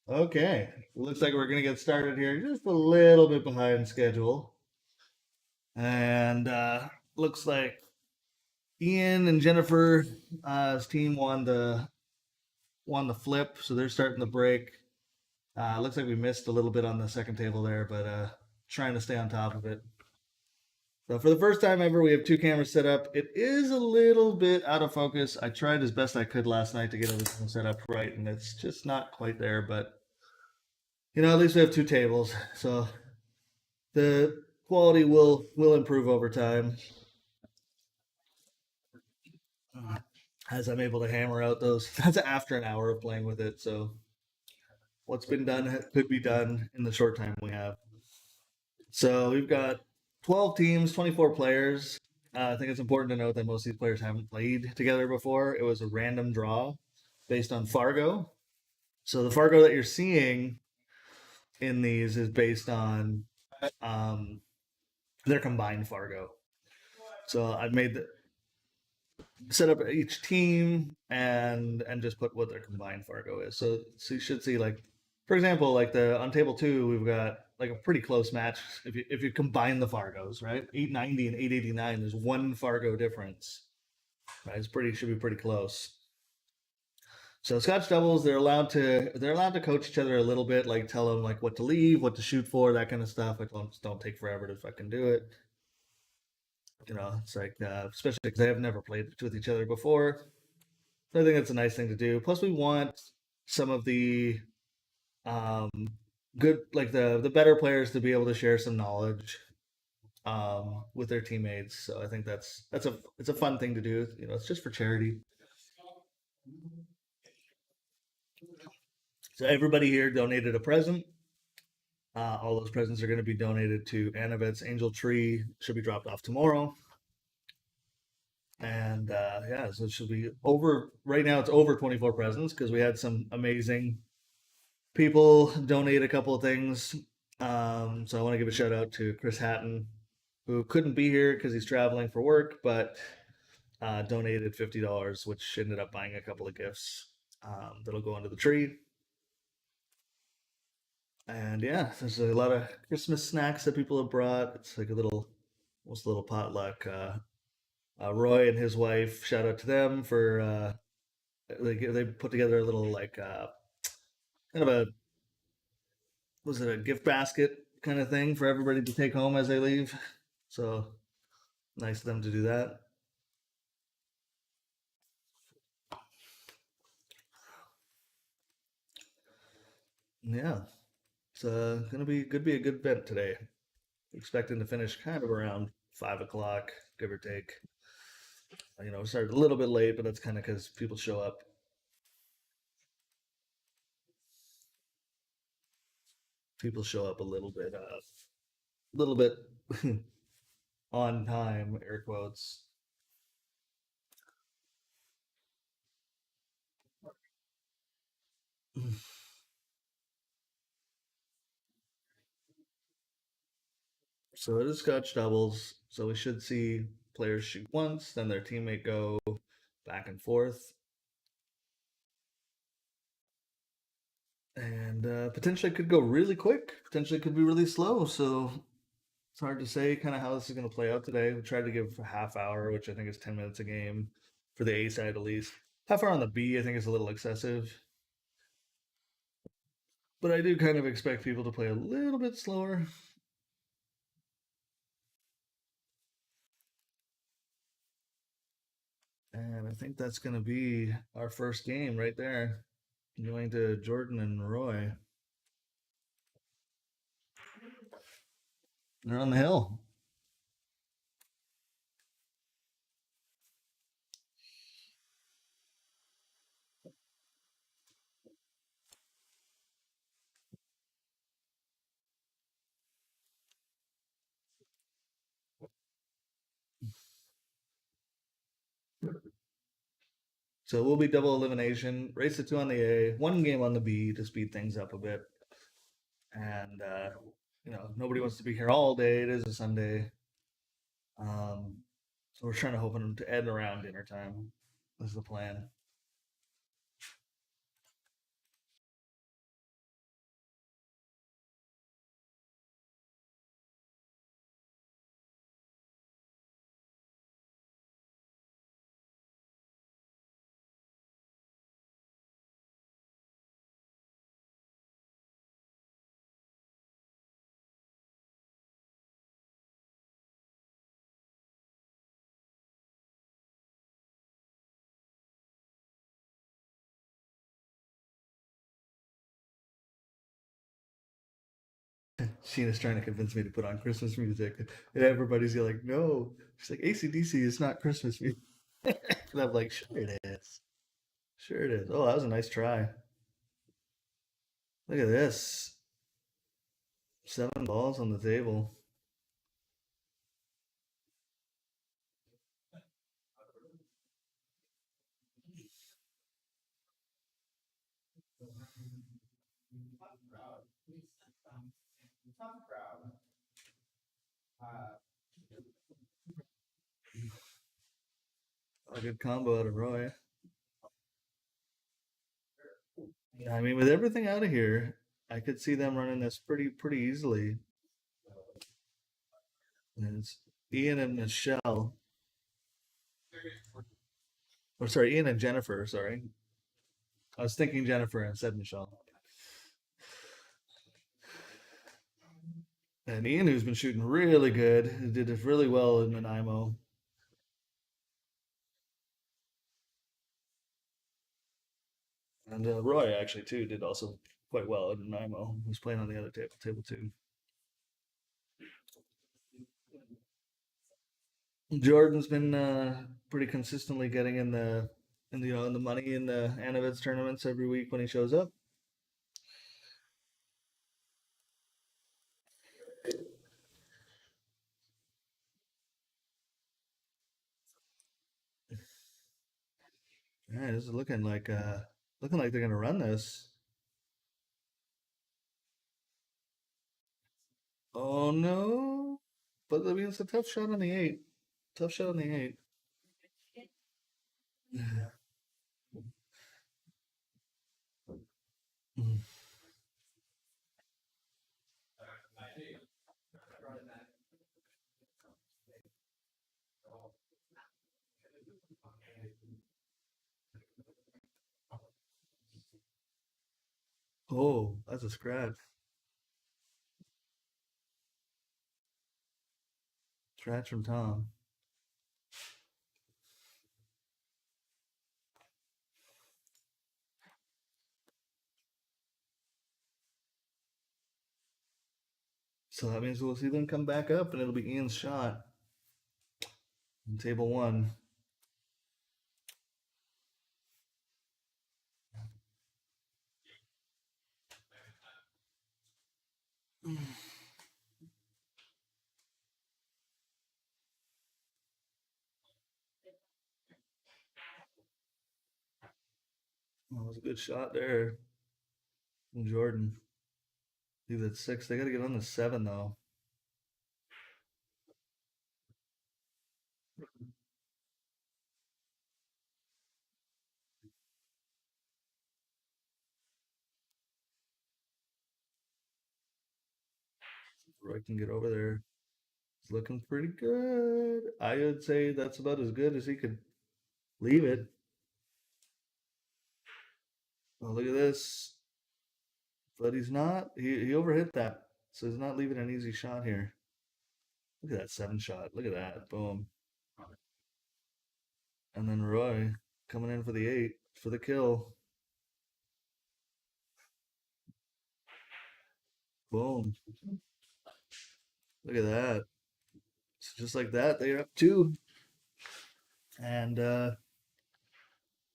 Okay, looks like we're gonna get started here just a little bit behind schedule, and looks like Ian and Jennifer's team won the flip, so they're starting the break. Looks like we missed a little bit on the second table there, but trying to stay on top of it. So for the first time ever, we have two cameras set up. It is a little bit out of focus. I tried as best I could last night to get everything set up right, and it's just not quite there. But at least we have two tables, so the quality will improve over time as I'm able to hammer out those. That's after an hour of playing with it. So what's been done could be done in the short time we have. So we've got 12 teams, 24 players. I think it's important to note that most of these players haven't played together before. It was a random draw based on Fargo. So the Fargo that you're seeing in these is based on um, their combined Fargo. So I've made set up each team and just put what their combined Fargo is. So you should see, like, for example, like the on table two, we've got like a pretty close match if you combine the Fargos, right? 890 and 889. There's one Fargo difference, right? It's pretty should be pretty close. So Scotch doubles, they're allowed to coach each other a little bit, like tell them like what to leave, what to shoot for, that kind of stuff. Like don't take forever to fucking do it. It's like especially because they have never played with each other before. So I think that's a nice thing to do. Plus, we want some of the um, good, like the better players, to be able to share some knowledge with their teammates. So I think it's a fun thing to do. It's just for charity. So everybody here donated a present. All those presents are going to be donated to Annabeth's Angel Tree. Should be dropped off tomorrow. And yeah, so it should be over. Right now, it's over 24 presents because we had some amazing people donate a couple of things. So I want to give a shout out to Chris Hatton, who couldn't be here because he's traveling for work, but donated $50, which ended up buying a couple of gifts that'll go under the tree. And yeah, there's a lot of Christmas snacks that people have brought. It's like almost a little potluck. Roy and his wife, shout out to them for they put together a little like kind of a was it a gift basket kind of thing for everybody to take home as they leave. So nice of them to do that. Yeah, it's gonna be could be a good event today. Expecting to finish kind of around 5 o'clock, give or take. We started a little bit late, but that's kind of because people show up. People show up a little bit on time, air quotes. So it is Scotch doubles. So we should see players shoot once, then their teammate go back and forth, and potentially could go really quick. Potentially could be really slow. So it's hard to say kind of how this is going to play out today. We tried to give a half hour, which I think is 10 minutes a game for the A side at least. Half hour on the B, I think is a little excessive, but I do kind of expect people to play a little bit slower. And I think that's going to be our first game right there, going to Jordan and Roy. They're on the hill. So we'll be double elimination, race to two on the A, one game on the B to speed things up a bit. And nobody wants to be here all day. It is a Sunday. So we're trying to hope them to end around dinner time. Is the plan. Sheena's trying to convince me to put on Christmas music, and everybody's like, "No." She's like, "AC/DC is not Christmas music." And I'm like, "Sure it is. Sure it is." Oh, that was a nice try. Look at this. 7 balls on the table. A good combo out of Roy. I mean, with everything out of here, I could see them running this pretty easily. And it's Ian and Michelle, or sorry, Ian and Jennifer. Sorry, I was thinking Jennifer and said Michelle. And Ian, who's been shooting really good, did it really well in Nanaimo. And Roy actually too did also quite well in Nanaimo. Who's playing on the other table too. Jordan's been pretty consistently getting in the money in the Anavids tournaments every week when he shows up. Yeah, this is looking like they're gonna run this. Oh no! But I mean, it's a tough shot on the eight. Tough shot on the eight. Oh, that's a scratch. Scratch from Tom. So that means we'll see them come back up, and it'll be Ian's shot on table one. That was a good shot there from Jordan. Leave that six. They got to get on the seven though. Roy can get over there. It's looking pretty good. I would say that's about as good as he could leave it. Oh, look at this. But he's not. He overhit that. So he's not leaving an easy shot here. Look at that seven shot. Look at that. Boom. And then Roy coming in for the eight for the kill. Boom. Look at that. So just like that, they're up two. And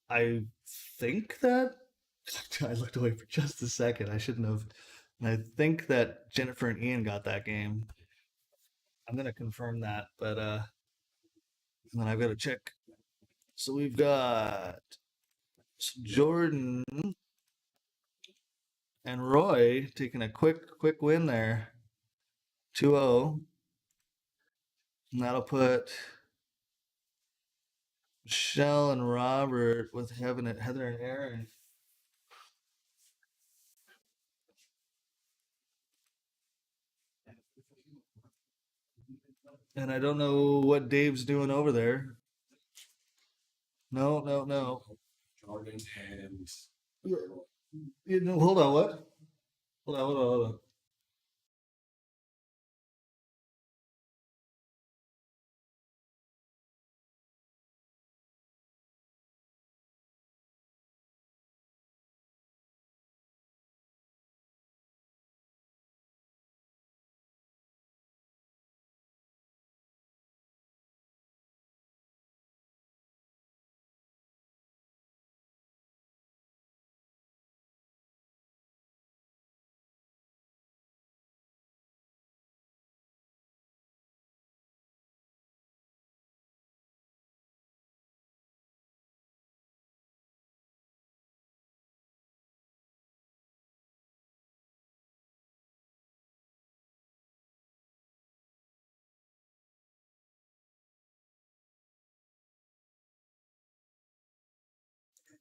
I think that I looked away for just a second. I shouldn't have. And I think that Jennifer and Ian got that game. I'm gonna confirm that, but and then I've got to check. So we've got Jordan and Roy taking a quick win there. 2-0. And that'll put Michelle and Robert with Heather and Aaron. And I don't know what Dave's doing over there. No, no, no. Yeah, hold on, what? Hold on.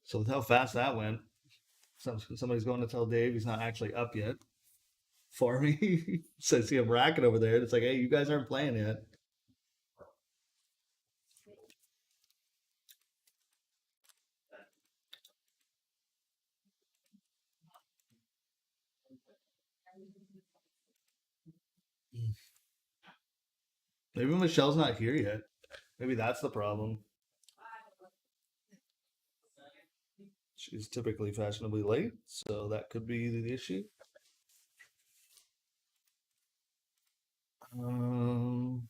So with how fast that went, somebody's going to tell Dave he's not actually up yet for me. So I see him racking over there. And it's like, hey, you guys aren't playing yet. Maybe Michelle's not here yet. Maybe that's the problem. She's typically fashionably late, so that could be the issue. Um,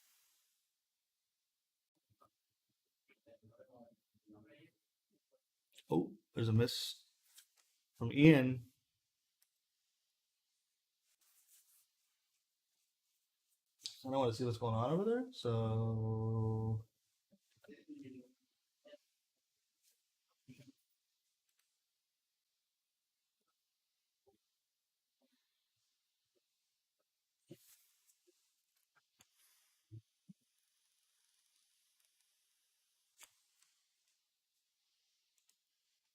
oh, there's a miss from Ian. I don't want to see what's going on over there. So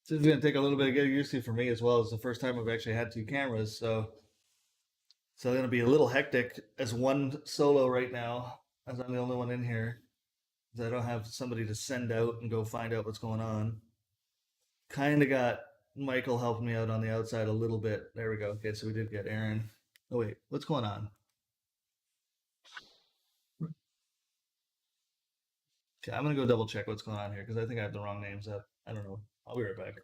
this is going to take a little bit of getting used to for me as well. It's the first time I've actually had two cameras, so it's going to be a little hectic as one solo right now, as I'm the only one in here. 'Cause I don't have somebody to send out and go find out what's going on. Kind of got Michael helping me out on the outside a little bit. There we go. Okay, so we did get Aaron. Oh wait, what's going on? Okay, I'm gonna go double check what's going on here because I think I have the wrong names up. I don't know. I'll be right back.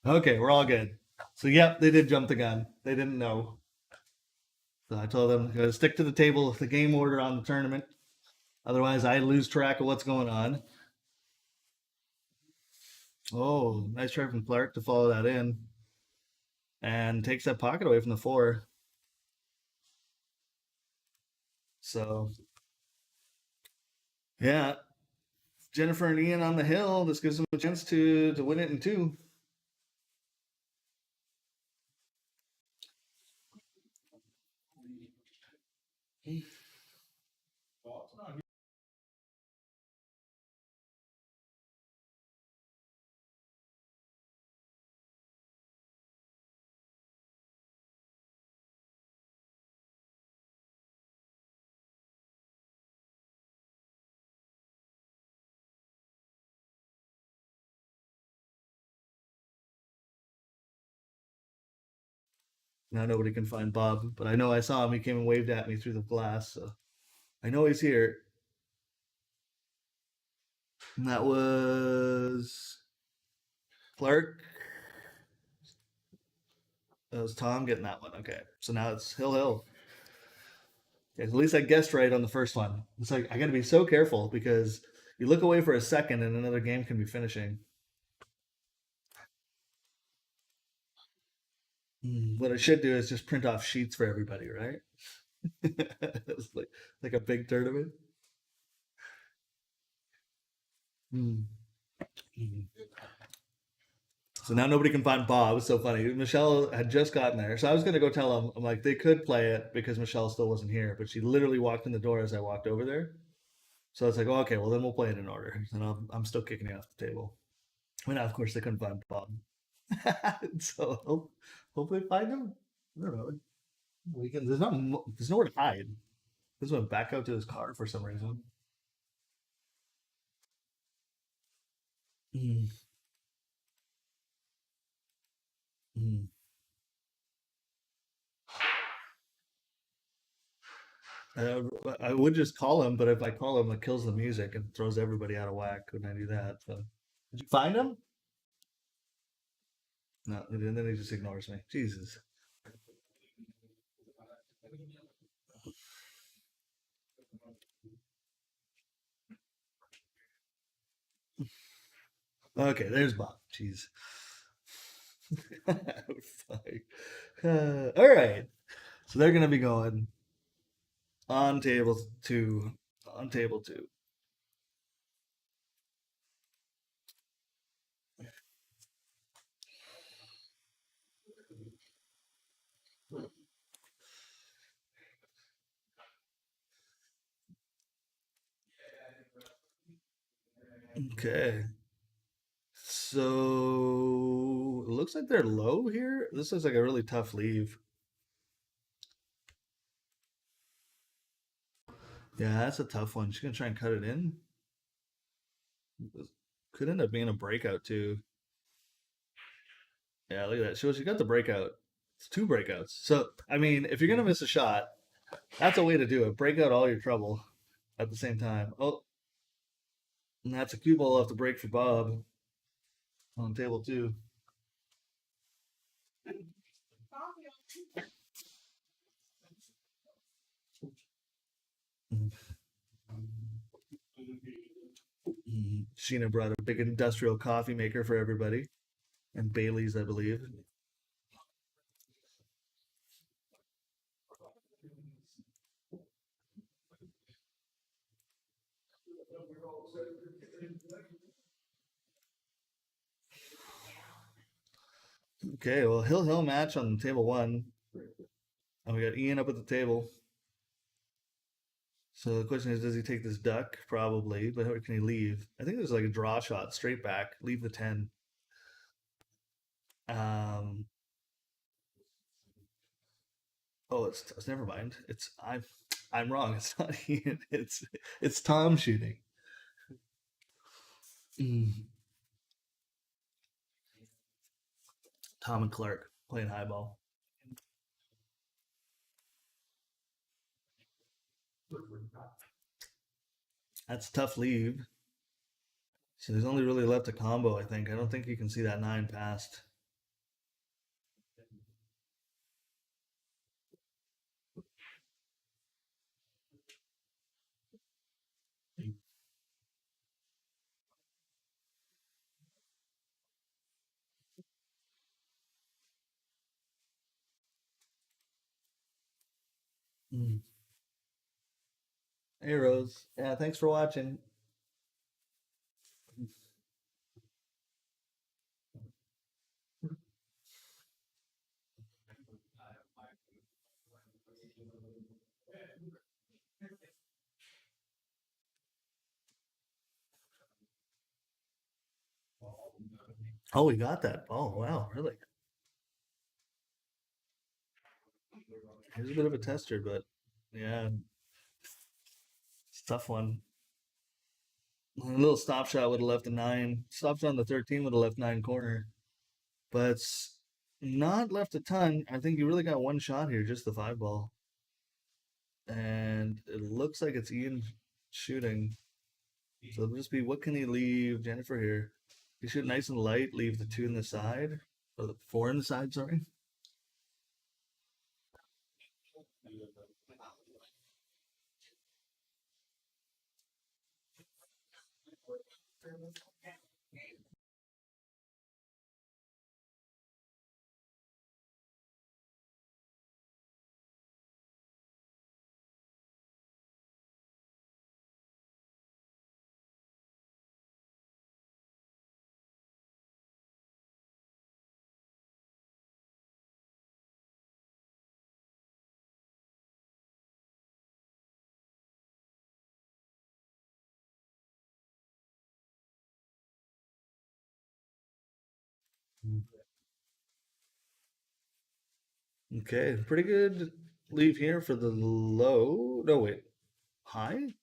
Okay, we're all good. So yep, they did jump the gun. They didn't know. So I told them, gotta stick to the table, the game order on the tournament. Otherwise, I lose track of what's going on. Oh, nice try from Clark to follow that in and takes that pocket away from the four. So yeah, Jennifer and Ian on the hill. This gives them a chance to win it in two. Now nobody can find Bob, but I know I saw him. He came and waved at me through the glass, so I know he's here. And that was Clark. That was Tom getting that one. Okay, so now it's Hill Hill. Okay, at least I guessed right on the first one. It's like I got to be so careful because you look away for a second and another game can be finishing. What I should do is just print off sheets for everybody, right? It's like a big tournament. Mm. Mm. So now nobody can find Bob. It's so funny. Michelle had just gotten there, so I was gonna go tell them. I'm like, they could play it because Michelle still wasn't here, but she literally walked in the door as I walked over there. So I was like, oh, okay, well then we'll play it in order, and I'm still kicking you off the table. I mean, of course they couldn't find Bob, so hopefully find him. I don't know. We can. There's nowhere to hide. This went back out to his car for some reason. Mm, mm. I, I would just call him, but if I call him, it kills the music and throws everybody out of whack when I do that. So, did you find him? No, and then he just ignores me. Jesus. Okay, there's Bob. Jeez. Fine. All right. So they're gonna be going on table two. On table two. Okay. So it looks like they're low here. This looks like a really tough leave. Yeah, that's a tough one. She's gonna try and cut it in. Could end up being a breakout too. Yeah, look at that. She got the breakout. It's two breakouts. So I mean, if you're gonna miss a shot, that's a way to do it. Break out all your trouble at the same time. Oh, and that's a cue ball off the break for Bob on table two. Sheena brought a big industrial coffee maker for everybody and Bailey's, I believe. Okay, well, Hill Hill match on table one. And we got Ian up at the table. So the question is, does he take this duck? Probably, but how can he leave? I think there's like a draw shot straight back, leave the 10. Um, oh, it's never mind. I'm wrong. It's not Ian. It's Tom shooting. Mm. Tom and Clark playing highball. That's a tough leave. So there's only really left a combo, I think. I don't think you can see that 9 past. Mm. Hey, Rose. Yeah, thanks for watching. Oh, we got that. Oh, wow, really? He's a bit of a tester, but yeah, it's a tough one. A little stop shot would have left a 9. Stop shot on the 13 would have left 9 corner. But Not left a ton. I think you really got one shot here, just the five ball. And it looks like it's Ian shooting. So it'll just be what can he leave Jennifer here? He shoot nice and light, leave the two in the side. Or the four in the side, sorry. Okay, pretty good leave here for the low. No, wait. High?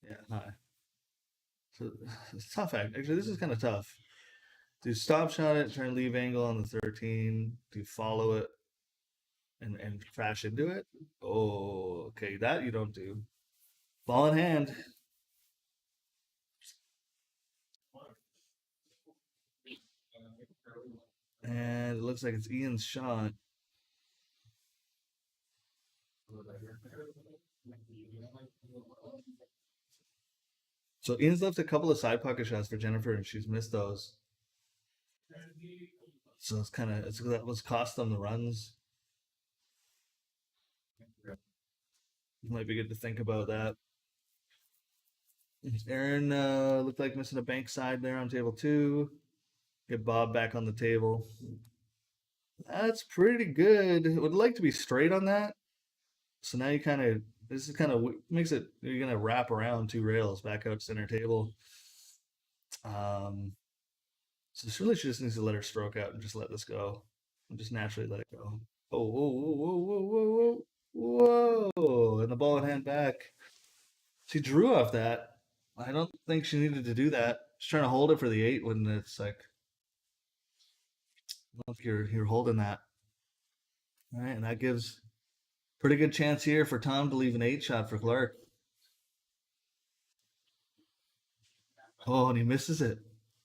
Yeah, high. So it's tough. Actually, this is kind of tough. Do you stop shot it, try and leave angle on the 13? Do you follow it and crash into it? Oh, okay. That you don't do. Ball in hand. And it looks like it's Ian's shot. So Ian's left a couple of side pocket shots for Jennifer, and she's missed those. So it's kind of that was cost them the runs. Might be good to think about that. Aaron looked like missing a bank side there on table two. Get Bob back on the table. That's pretty good. Would like to be straight on that. So now you kind of this is kind of makes it you're gonna wrap around two rails back out center table. Um, so this really just needs to let her stroke out and just let this go, and just naturally let it go. Oh, whoa, whoa, whoa, whoa, whoa, whoa, whoa! And the ball in hand back. She drew off that. I don't think she needed to do that. She's trying to hold it for the eight when it's like, look, you're holding that. All right, and that gives pretty good chance here for Tom to leave an eight shot for Clark. Oh, and he misses it.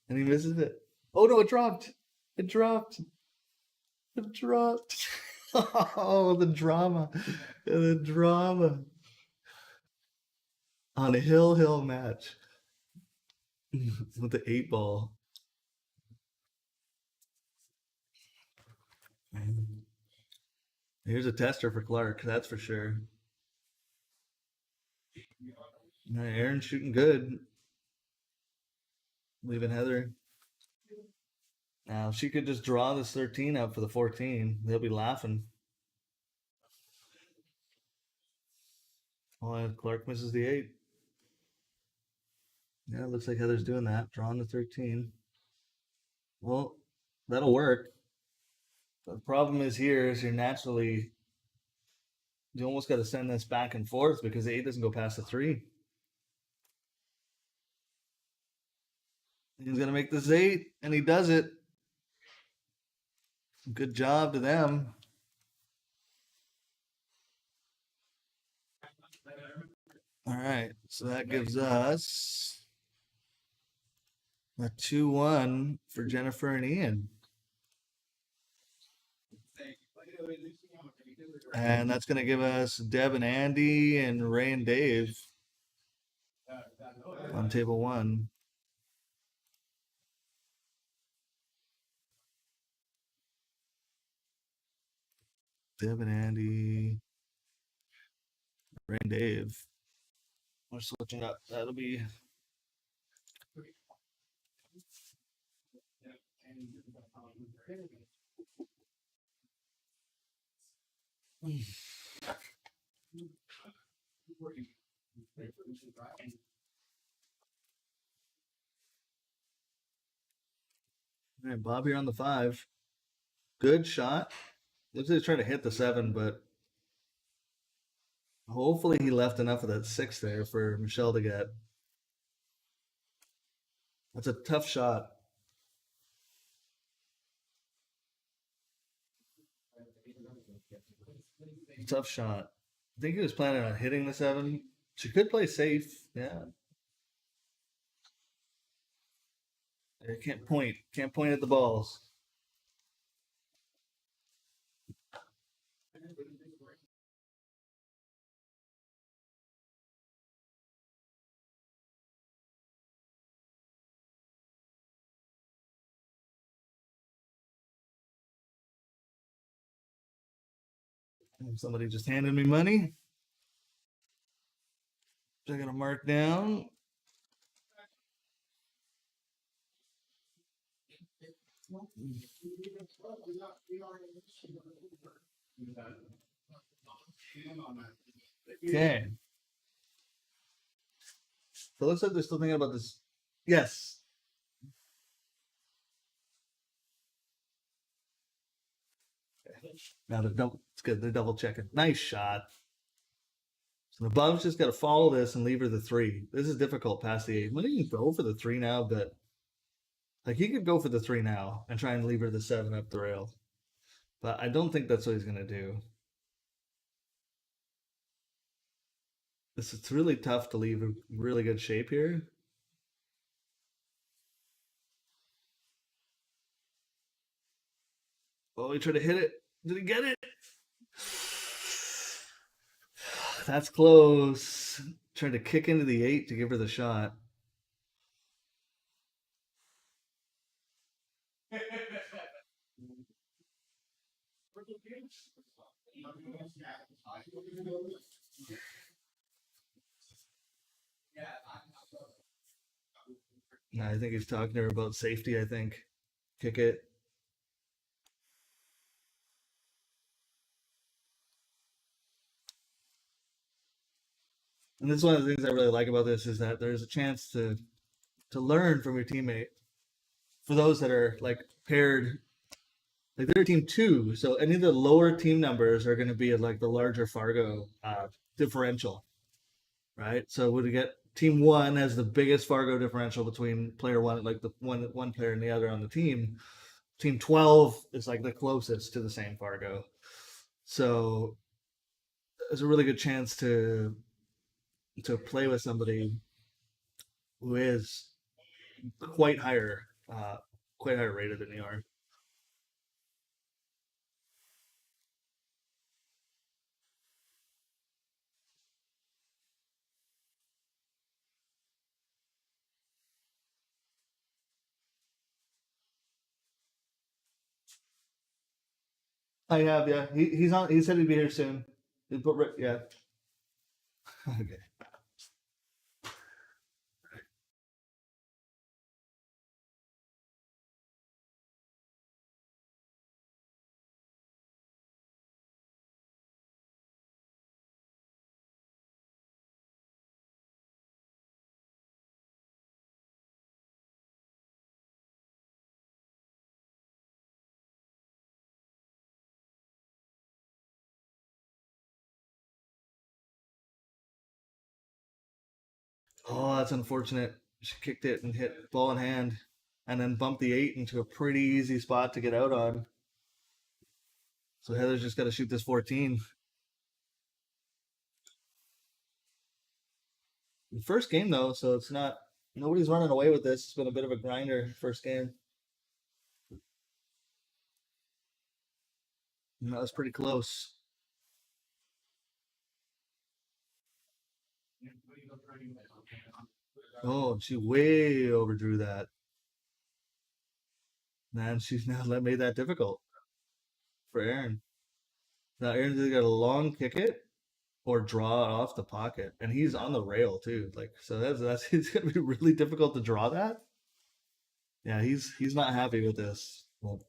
And he misses it. Oh no, it dropped. It dropped. It dropped. Oh, the drama. The drama. On a hill match. With the eight ball. Here's a tester for Clark, that's for sure. Aaron's shooting good. Leaving Heather. Now, if she could just draw this 13 out for the 14, they'll be laughing. Oh, Clark misses the 8. Yeah, it looks like Heather's doing that, drawing the 13. Well, that'll work. But the problem is here is you almost got to send this back and forth because the 8 doesn't go past the 3. He's going to make this 8, and he does it. Good job to them. All right, so that gives us a 2-1 for Jennifer and Ian. And that's going to give us Deb and Andy and Ray and Dave on table 1. Deb and Andy, Ray and Dave. We're switching up. That'll be. All right, Bob here on the 5. Good shot. Looks like he's trying to hit the 7, but hopefully he left enough of that 6 there for Michelle to get. That's a tough shot. Tough shot. I think he was planning on hitting the 7. She could play safe. Yeah. Can't point. Can't point at the balls. Somebody just handed me money. I gotta mark down. Okay. So it looks like they're still thinking about this. Yes. Now they're double. It's good. They're double checking. Nice shot. So the Bubs just got to follow this and leave her the 3. This is difficult past the 8. Might even go for the 3 now, but like he could go for the 3 now and try and leave her the 7 up the rail. But I don't think that's what he's gonna do. It's really tough to leave a really good shape here. Oh, he tried to hit it. Did he get it? That's close. Trying to kick into the 8 to give her the shot. I think he's talking to her about safety, I think. Kick it. And this is one of the things I really like about this is that there's a chance to learn from your teammate. For those that are like paired, like they're team 2, so any of the lower team numbers are going to be like the larger Fargo differential, right? So would we get team 1 has the biggest Fargo differential between player 1, like the one player and the other on the team. Team 12 is like the closest to the same Fargo. So there's a really good chance to play with somebody who is quite higher, uh, quite higher rated than you are. I have, yeah. He's on. He said he'd be here soon. He put yeah. Okay. Oh, that's unfortunate. She kicked it and hit ball in hand, and then bumped the 8 into a pretty easy spot to get out on. So Heather's just got to shoot this 14. The first game though, so it's not nobody's running away with this. It's been a bit of a grinder first game. And that was pretty close. Oh, she way overdrew that. Man, she's now made that difficult for Aaron. Now Aaron's either got a long kick it or draw it off the pocket, and he's on the rail too. Like so, that's it's gonna be really difficult to draw that. Yeah, he's not happy with this. Well,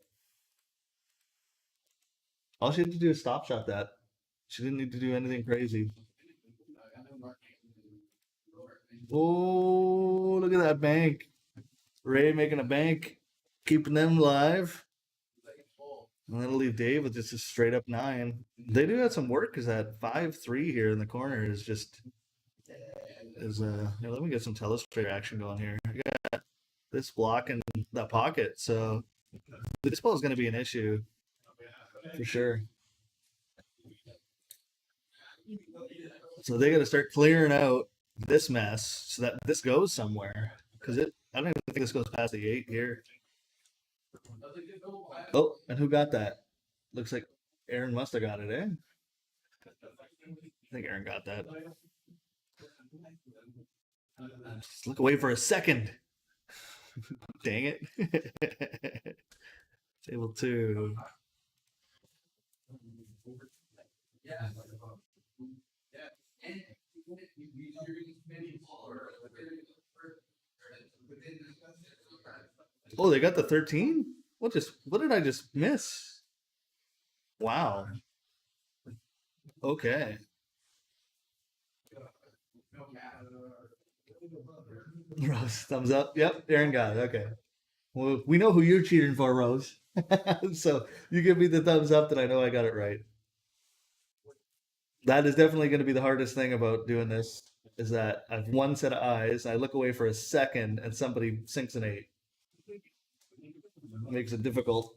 all she had to do is stop shot that. She didn't need to do anything crazy. Oh, look at that bank. Ray making a bank, keeping them live. And that'll leave Dave with just a straight up 9. They do have some work because that 5-3 here in the corner is just is here, let me get some telestrator action going here. I got this block in that pocket, so this ball is going to be an issue for sure. So they got to start clearing out this mess so that this goes somewhere. Because I don't even think this goes past the 8 here. Oh, and who got that? Looks like Aaron must have got it, eh? I think Aaron got that. Just look away for a second. Dang it. Table 2. Oh, they got the 13? What did I just miss? Wow. Okay. Rose, thumbs up. Yep, Aaron got it. Okay. Well, we know who you're cheering for, Rose. So you give me the thumbs up that I know I got it right. That is definitely going to be the hardest thing about doing this is that I have one set of eyes. I look away for a second and somebody sinks an 8. Makes it difficult.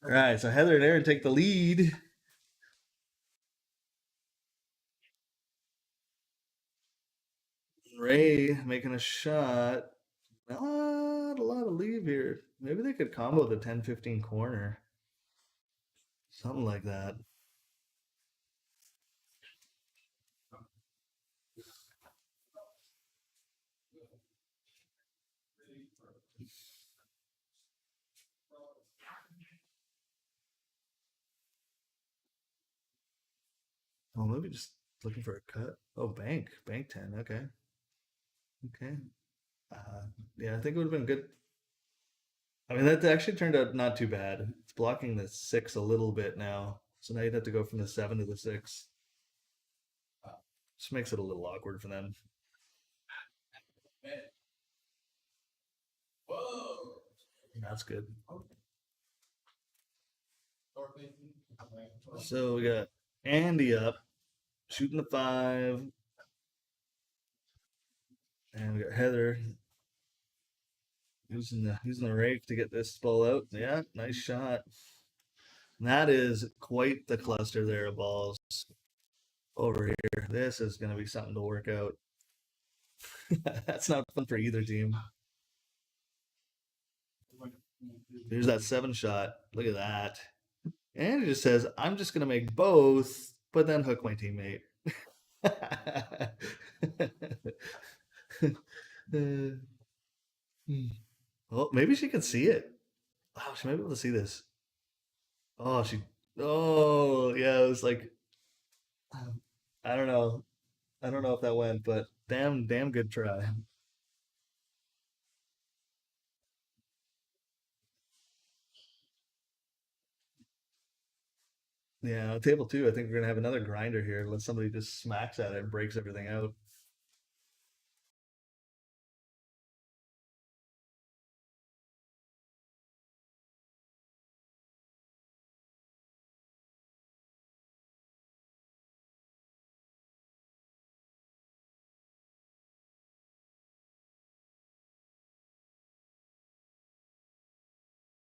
All right, so Heather and Aaron take the lead. Ray making a shot. Not a lot of leave here. Maybe they could combo the 10-15 corner. Something like that. Oh, maybe just looking for a cut. Oh, bank 10. Okay, okay. Uh, yeah, I think it would have been good. I mean, that actually turned out not too bad. It's blocking the 6 a little bit now, so now you'd have to go from the 7 to the 6. Just makes it a little awkward for them. That's good. So we got Andy up, shooting the 5, and we got Heather using the rake to get this ball out. Yeah, nice shot. And that is quite the cluster there of balls over here. This is going to be something to work out. That's not fun for either team. Here's that 7 shot. Look at that. And he just says, I'm just going to make both, but then hook my teammate. Well, maybe she can see it. Oh, she might be able to see this. Oh, oh, yeah, it was like, I don't know. I don't know if that went, but damn good try. Yeah, table 2, I think we're gonna have another grinder here unless somebody just smacks at it and breaks everything out.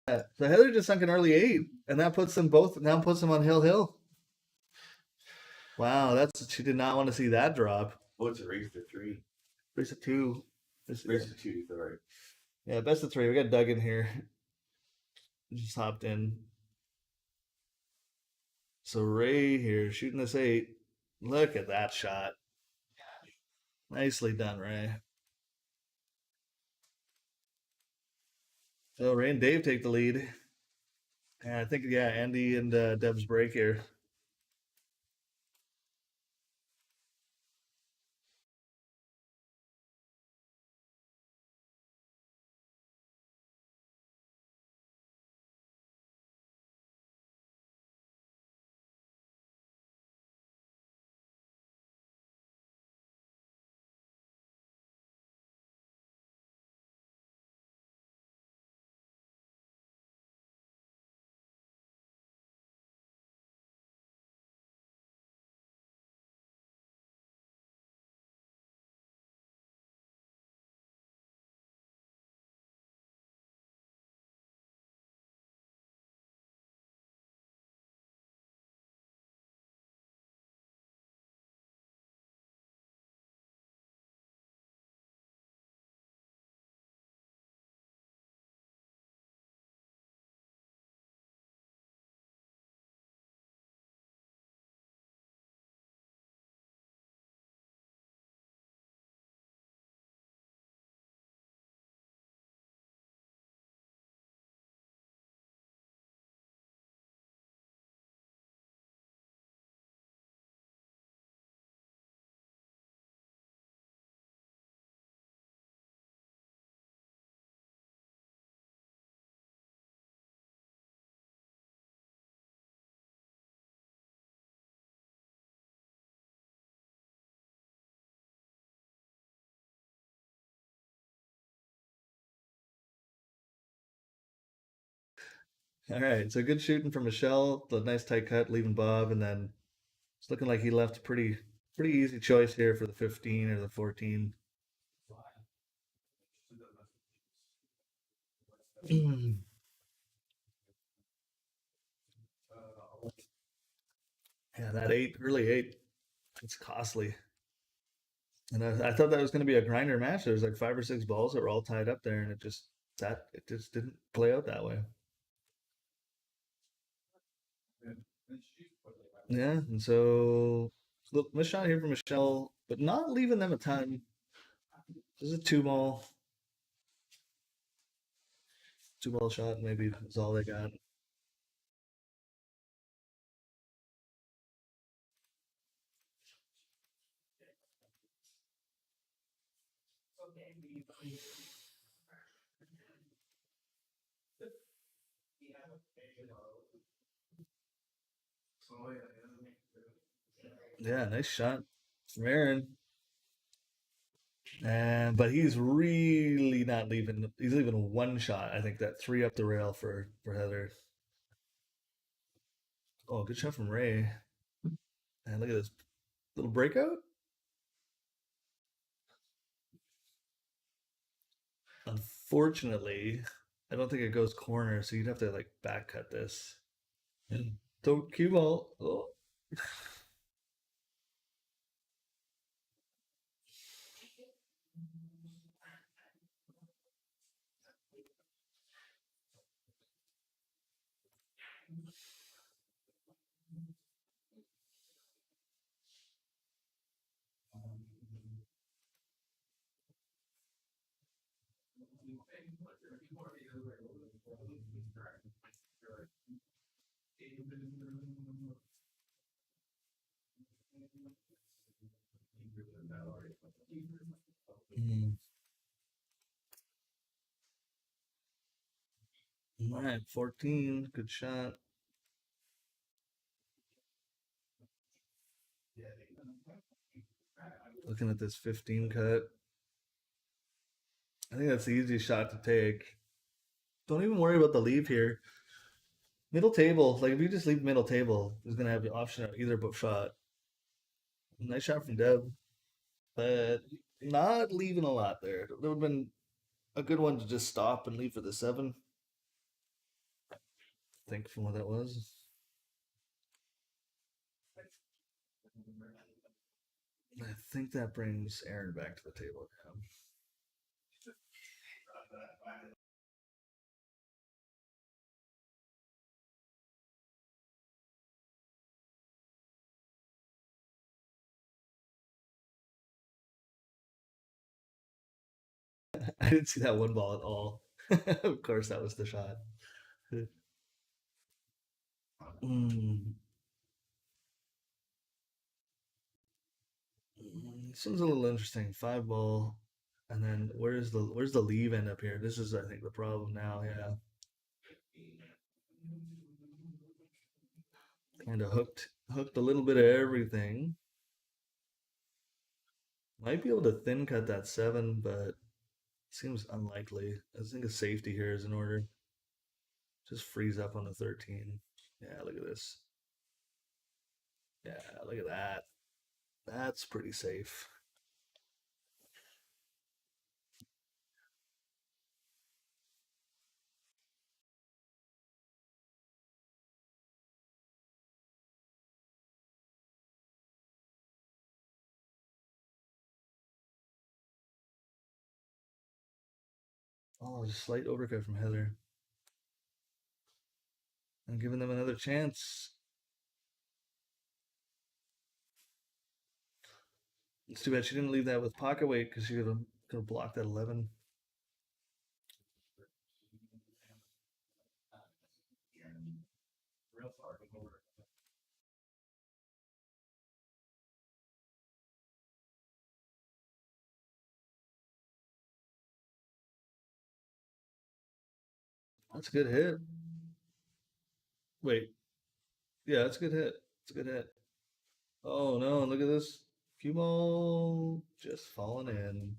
Yeah, so Heather just sunk an early 8, and that puts them both now puts them on Hill. Wow, that's she did not want to see that drop. Oh, it's a race to 3. Race of 2. Race to 2, sorry. Yeah, best of 3. We got Doug in here. Just hopped in. So Ray here shooting this 8. Look at that shot. Nicely done, Ray. So Ray and Dave take the lead. And I think, yeah, Andy and Deb's break here. All right, so good shooting from Michelle. The nice tight cut, leaving Bob, and then it's looking like he left a pretty easy choice here for the 15 or the 14. Yeah, that eight, early eight, it's costly. And I thought that was going to be a grinder match. There was like five or six balls that were all tied up there, and it just didn't play out that way. Yeah, and so look, missed shot here from Michelle, but not leaving them a ton. This is a two ball shot. Maybe is all they got. Yeah, nice shot from Aaron. And but he's really not leaving. He's leaving one shot. I think that three up the rail for Heather. Oh, good shot from Ray. And look at this little breakout. Unfortunately, I don't think it goes corner, so you'd have to like back cut this. And don't cue ball. Oh. Mm. All right, 14. Good shot. Looking at this 15 cut. I think that's the easiest shot to take. Don't even worry about the leave here. Middle table, like if you just leave middle table, he's gonna have the option of either but shot. Nice shot from Deb, but not leaving a lot there. There would have been a good one to just stop and leave for the seven. I think from what that was. I think that brings Aaron back to the table. I didn't see that one ball at all. Of course, that was the shot. Mm, this one's a little interesting. Five ball, and then where's the leave end up here? This is, I think, the problem now. Yeah, kind of hooked a little bit of everything. Might be able to thin cut that seven, but seems unlikely. I think a safety here is in order. Just freeze up on the 13. Yeah, look at this. Yeah, look at that. That's pretty safe. Oh, just slight overcut from Heather. I'm giving them another chance. It's too bad she didn't leave that with pocket weight because she could have blocked that 11. That's a good hit. Wait, yeah, that's a good hit. It's a good hit. Oh no, look at this. Cue ball just falling in.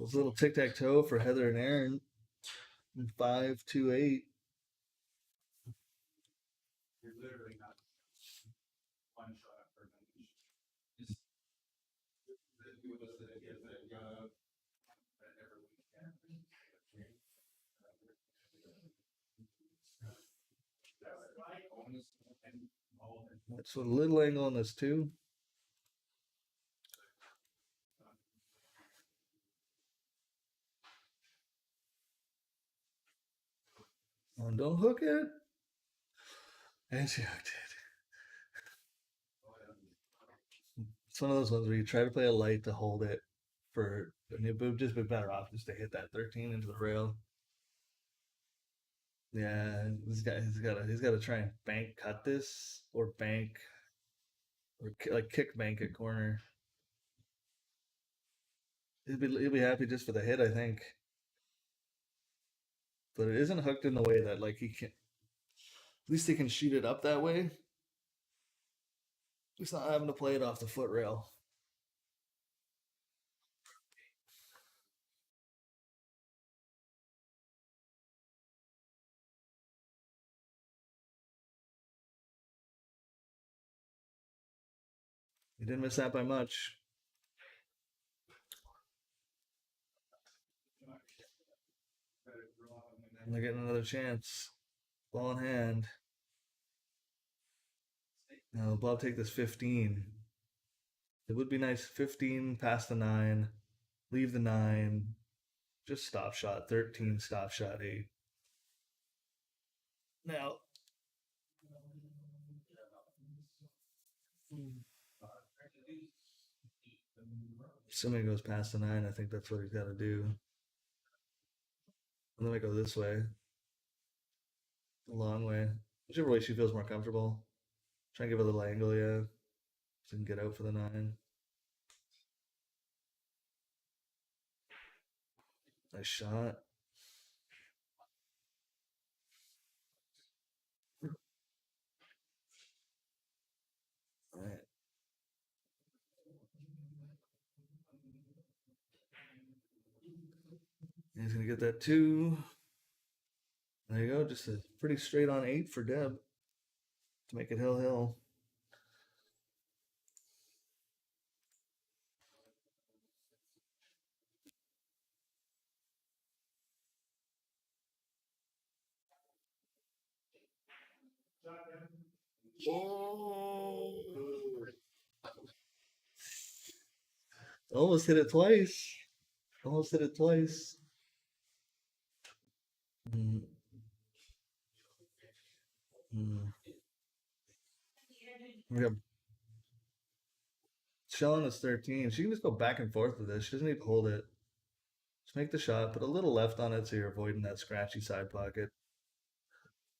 Those little tic tac toe for Heather and Aaron. 5-2-8. You're literally not one shot per minute. So a little angle on this too. Oh, don't hook it. And she hooked it. It's one of those ones where you try to play a light to hold it for, and it would just be better off just to hit that 13 into the rail. Yeah, he's got to try and bank cut this or bank or like kick bank at corner. He'll be happy just for the hit, I think. But it isn't hooked in the way that like he can. At least he can shoot it up that way. He's not having to play it off the foot rail. He didn't miss that by much. And they're getting another chance. Ball in hand. Now Bob take this 15. It would be nice 15 past the 9, leave the 9, just stop shot 13, stop shot 8. Now assuming it goes past the 9, I think that's what he's got to do. And then I go this way. A long way. Whichever way she feels more comfortable. Try and give her a little angle, yeah. So he can get out for the 9. Nice shot. All right. And he's going to get that 2. There you go. Just a pretty straight on 8 for Deb to make it hill. Oh. Almost hit it twice. Almost hit it twice. Mm. Mm. We got Shellin is 13. She can just go back and forth with this. She doesn't need to hold it. Just make the shot. Put a little left on it so you're avoiding that scratchy side pocket.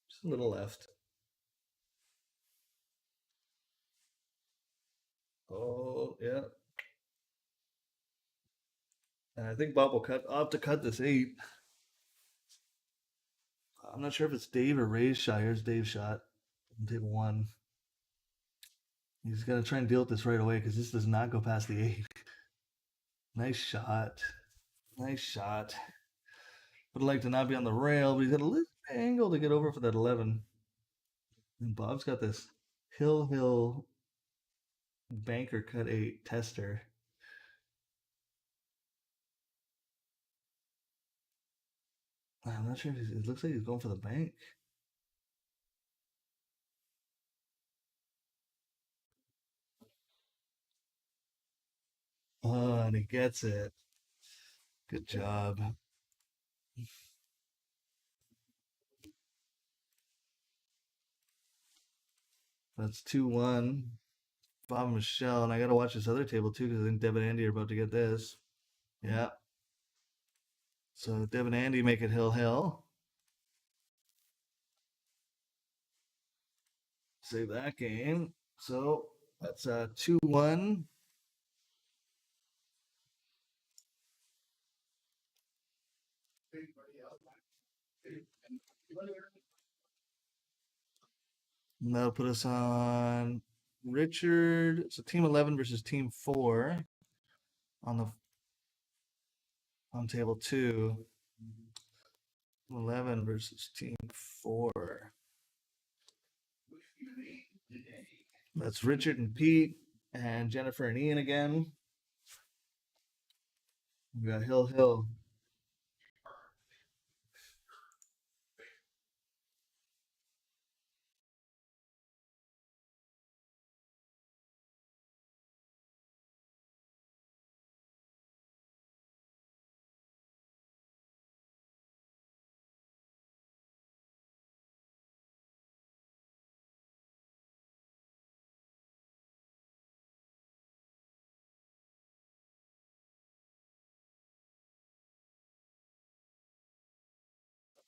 Just a little left. Oh, yeah. And I think Bob will cut. I'll have to cut this 8. I'm not sure if it's Dave or Ray's shot. Here's Dave's shot on table 1. He's going to try and deal with this right away because this does not go past the 8. Nice shot. Nice shot. Would like to not be on the rail, but he's got a little angle to get over for that 11. And Bob's got this hill banker cut 8 tester. I'm not sure if it looks like he's going for the bank. Oh, and he gets it. Good job. That's 2-1. Bob and Michelle, and I gotta watch this other table too because I think Deb and Andy are about to get this. Yeah. So Deb and Andy make it hill. Save that game. So that's 2-1. And that'll put us on Richard. So team 11 versus team 4 on the On table 2, 11 versus team 4. That's Richard and Pete and Jennifer and Ian again. We got Hill.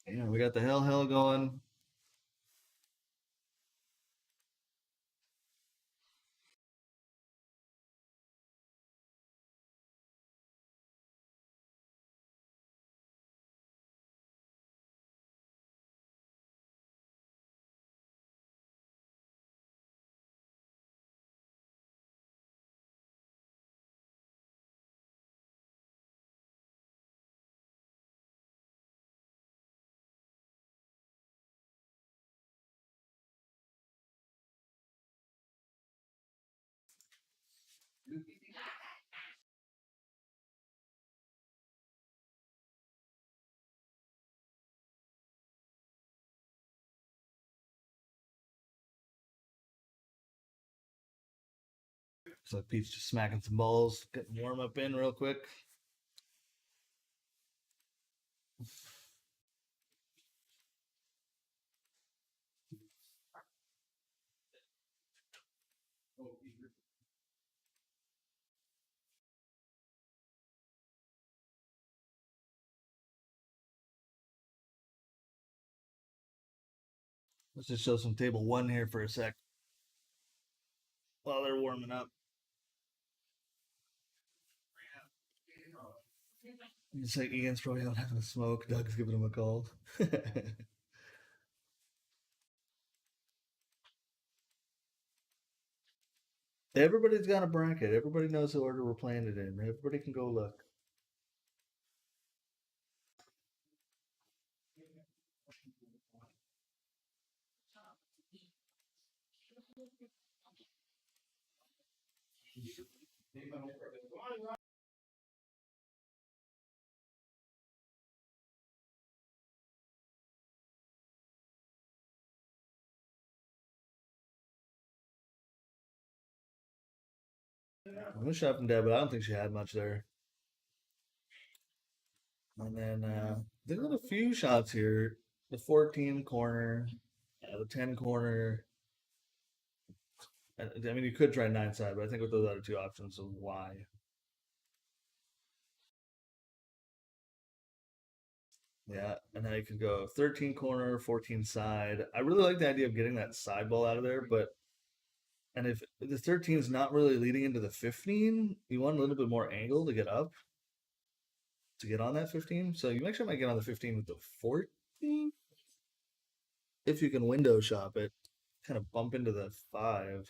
Yeah, we got the Hill going. So Pete's just smacking some balls, getting warm up in real quick. Let's just show some table 1 here for a sec while they're warming up. It's like Ian's probably out having a smoke. Doug's giving him a call. Everybody's got a bracket. Everybody knows the order we're playing it in. Everybody can go look. I'm gonna shove and dead, but I don't think she had much there. And then there's a few shots here. The 14 corner, the 10 corner. I mean, you could try 9 side, but I think with those other 2 options, so why? Yeah, and now you can go 13 corner, 14 side. I really like the idea of getting that side ball out of there, but and if the 13 is not really leading into the 15, you want a little bit more angle to get up to get on that 15. So you actually might get on the 15 with the 14 if you can window shop it, kind of bump into the 5.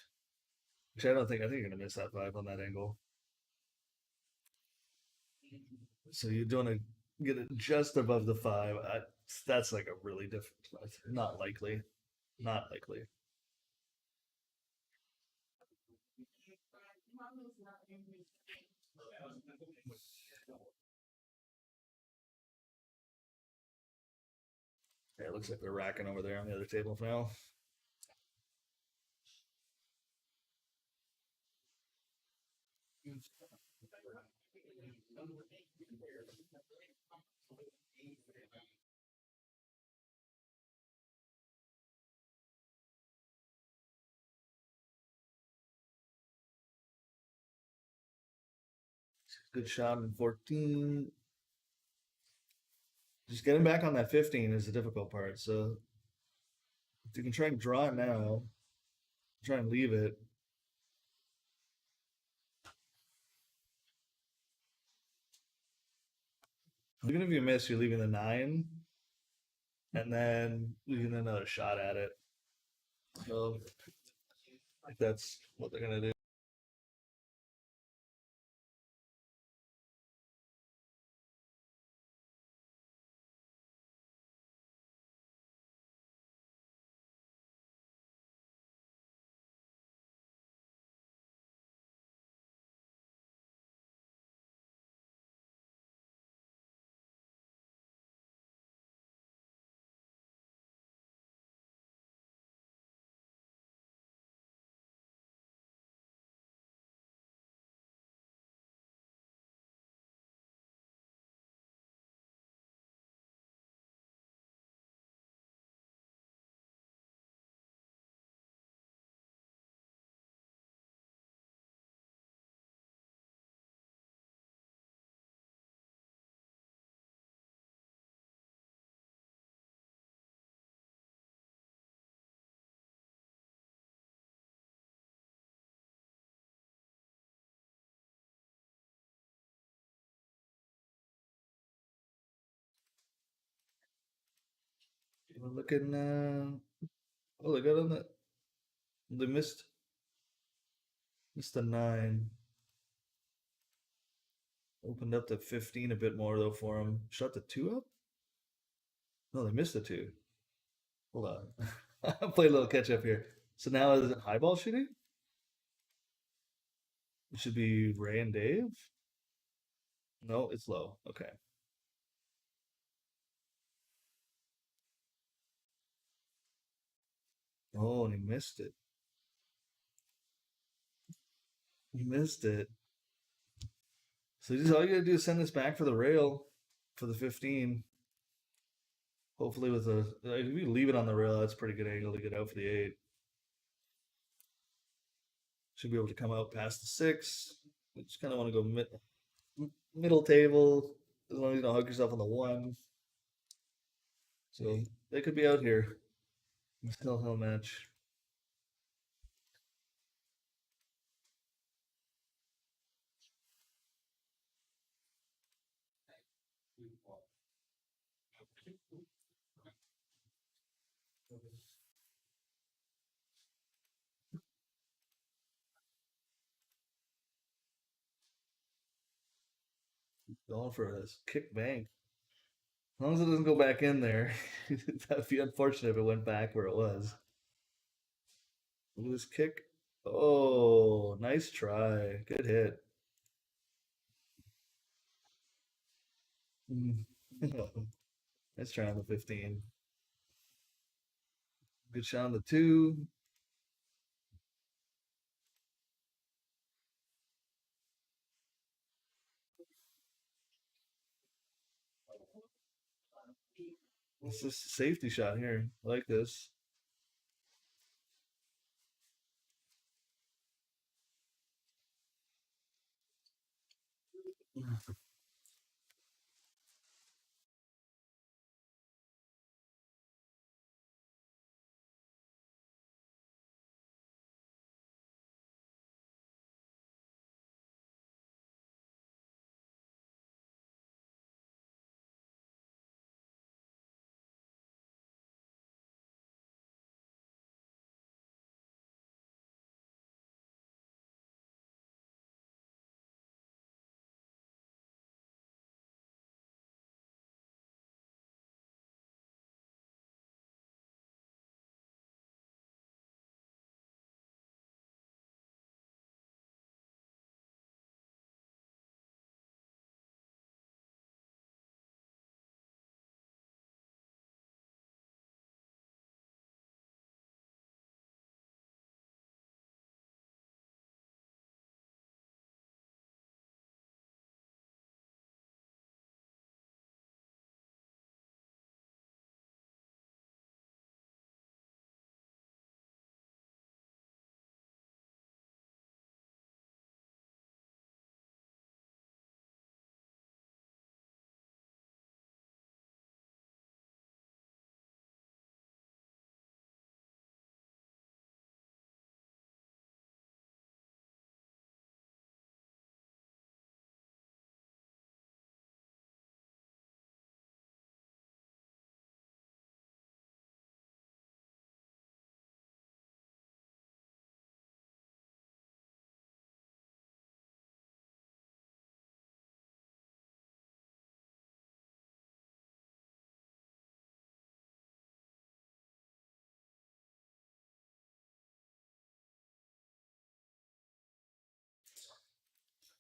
Which I don't think. I think you're gonna miss that 5 on that angle. So you're doing a get it just above the 5. That's like a really difficult. Not likely. Not likely. Yeah, it looks like they're racking over there on the other table now. Good shot in 14. Just getting back on that 15 is the difficult part. So if you can try and draw it now, try and leave it. Even if you miss, you're leaving the 9, and then you get another shot at it. So I think that's what they're gonna do. We're looking. Oh, they got on the. They missed the 9. Opened up the 15 a bit more though for them. Shot the 2 up. No, they missed the 2. Hold on. I'll play a little catch up here. So now is it highball shooting? It should be Ray and Dave. No, it's low. Okay. Oh, and he missed it. He missed it. So just all you gotta do is send this back for the rail for the 15. Hopefully with a like, if you leave it on the rail, that's a pretty good angle to get out for the 8. Should be able to come out past the 6. We just kind of want to go middle table as long as you don't hug yourself on the 1. So they could be out here. Still hell match. Going for this kick bank. As long as it doesn't go back in there, that'd be unfortunate if it went back where it was. Look at this kick. Oh, nice try. Good hit. Mm. Nice try on the 15. Good shot on the 2. This is a safety shot here. I like this.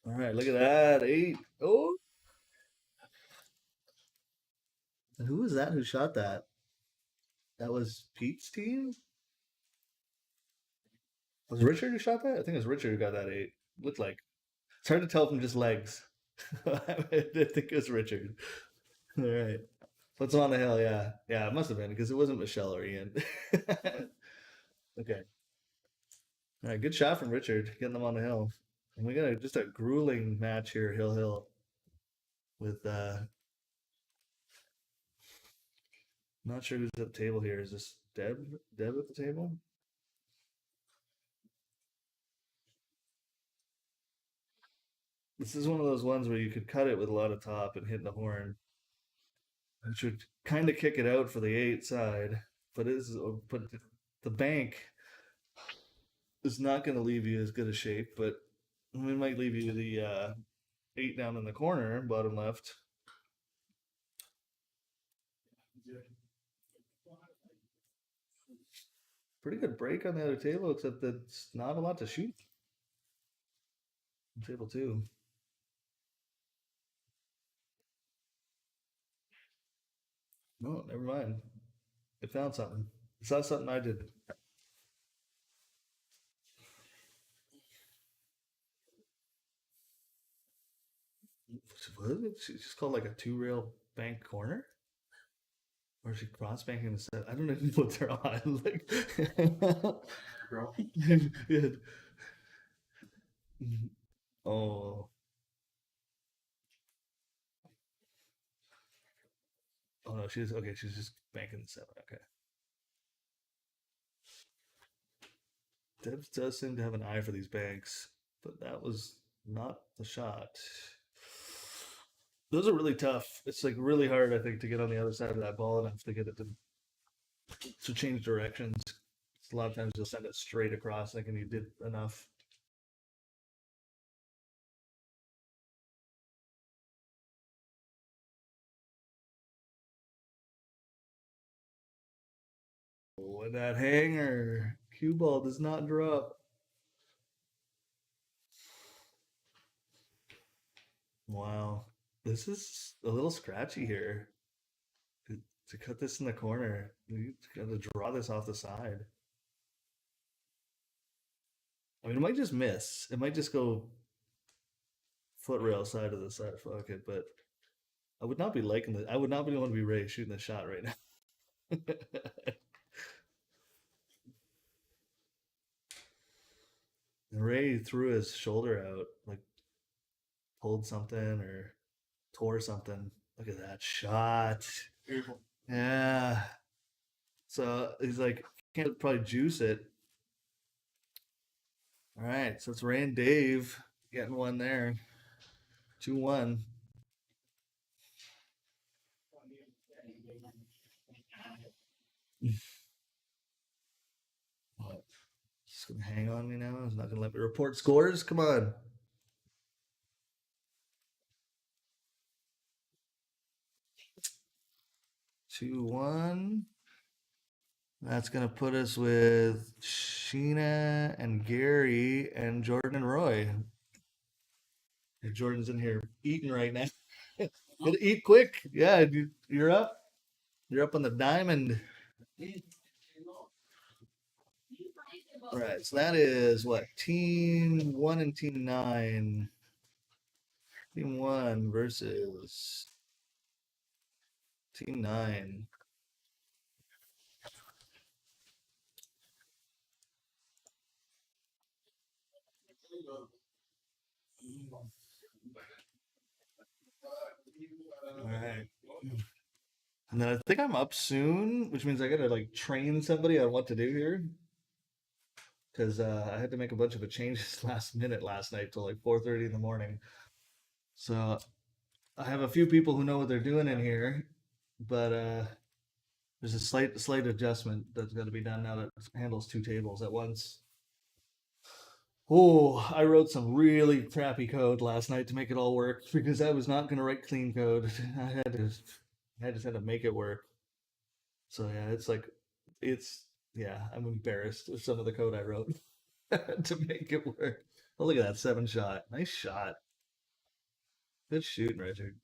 All right, look at that. 8. Oh, and who was that who shot that? That was Pete's team? Was Richard who shot that? I think it was Richard who got that 8. Looked like. It's hard to tell from just legs. I think it was Richard. All right. Puts him on the hill, yeah. Yeah, it must have been because it wasn't Michelle or Ian. Okay. All right, good shot from Richard, getting them on the hill. And we got just a grueling match here, Hill Hill, with not sure who's at the table here. Is this Deb? Deb at the table? This is one of those ones where you could cut it with a lot of top and hit the horn. which would kind of kick it out for the 8 side, but the bank is not going to leave you as good a shape, but we might leave you the 8 down in the corner, bottom left. Pretty good break on the other table, except that it's not a lot to shoot. Table 2. No, never mind. It found something. It's not something I did. What is it? She's just called like a 2-rail bank corner? Or is she cross banking the set? I don't even know what they're on. Like, Girl. yeah. Oh, oh no, she's okay. She's just banking the 7. Okay. Debs does seem to have an eye for these banks, but that was not the shot. Those are really tough. It's like really hard, I think, to get on the other side of that ball enough to get it to change directions. A lot of times you'll send it straight across, thinking you did enough. Oh, and that hanger, cue ball does not drop. Wow, this is a little scratchy here. To cut this in the corner, you got to draw this off the side. I mean, it might just miss. It might just go foot rail side of the side. Fuck it, but I would not be liking it. I would not be the one to be Ray shooting the shot right now. Ray threw his shoulder out, like pulled something or tore something. Look at that shot. Beautiful. Yeah. So he's like, can't probably juice it. All right. So it's Ray and Dave getting one there. 2-1. What? Just gonna hang on me now. He's not gonna let me report scores. Come on. 2-1. That's gonna put us with Sheena and Gary and Jordan and Roy. And Jordan's in here eating right now. Gotta eat quick. Yeah, you're up. You're up on the diamond. All right, so that is what team 1 and team 9. Team 1 versus team 9. All right. And then I think I'm up soon, which means I gotta like train somebody on what to do here. Because I had to make a bunch of changes last minute last night till like 4:30 in the morning. So I have a few people who know what they're doing in here, but there's a slight adjustment that's got to be done now that handles 2 tables at once. Oh, I wrote some really crappy code last night to make it all work because I was not going to write clean code. I just had to make it work. So yeah, it's yeah, I'm embarrassed of some of the code I wrote to make it work. Oh, look at that 7 shot. Nice shot. Good shooting, Richard.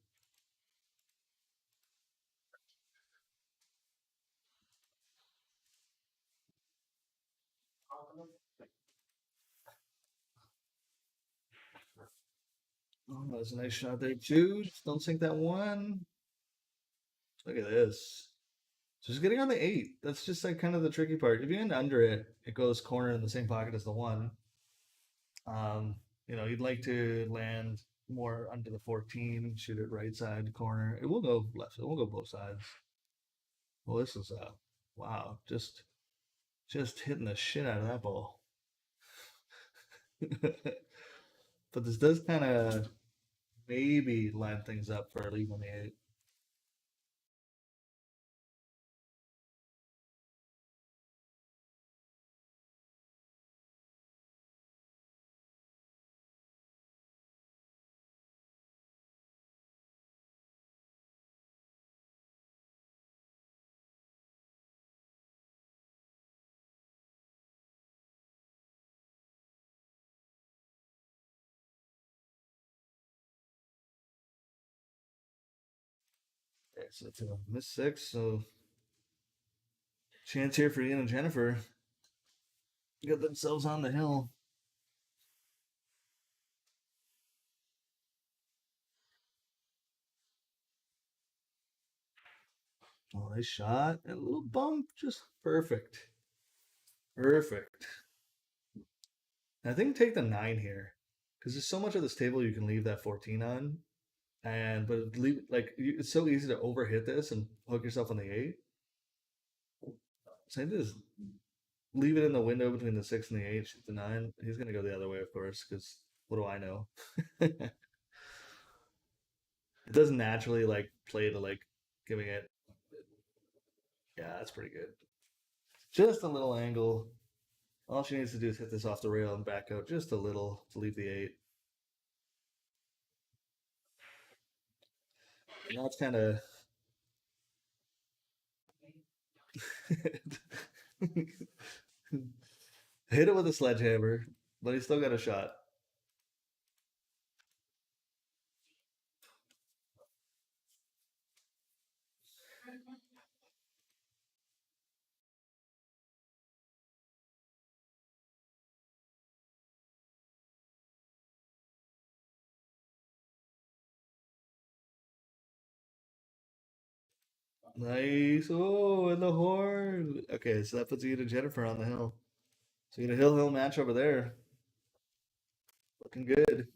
Oh, that's a nice shot there too. Just don't sink that one. Look at this. Just getting on the 8. That's just like kind of the tricky part. If you end under it, it goes corner in the same pocket as the 1. Um, you'd like to land more under the 14, shoot it right side corner. It will go left. It will go both sides. Well, this is wow, just hitting the shit out of that ball. But this does kind of maybe line things up for leaving the 8. Okay, so it's a miss 6. So chance here for Ian and Jennifer. Get themselves on the hill. Oh, nice shot. And a little bump. Just perfect. Perfect. I think take the 9 here. Because there's so much of this table you can leave that 14 on. But leave like it's so easy to overhit this and hook yourself on the 8. So I just leave it in the window between the 6 and the 8, shoot the 9. He's gonna go the other way, of course, because what do I know? It doesn't naturally like play to like giving it. Yeah, that's pretty good. Just a little angle. All she needs to do is hit this off the rail and back out just a little to leave the 8. Now it's kind of hit it with a sledgehammer, but he still got a shot. Nice. Oh, and the horn. Okay, so that puts you to Jennifer on the hill. So you get a hill match over there. Looking good.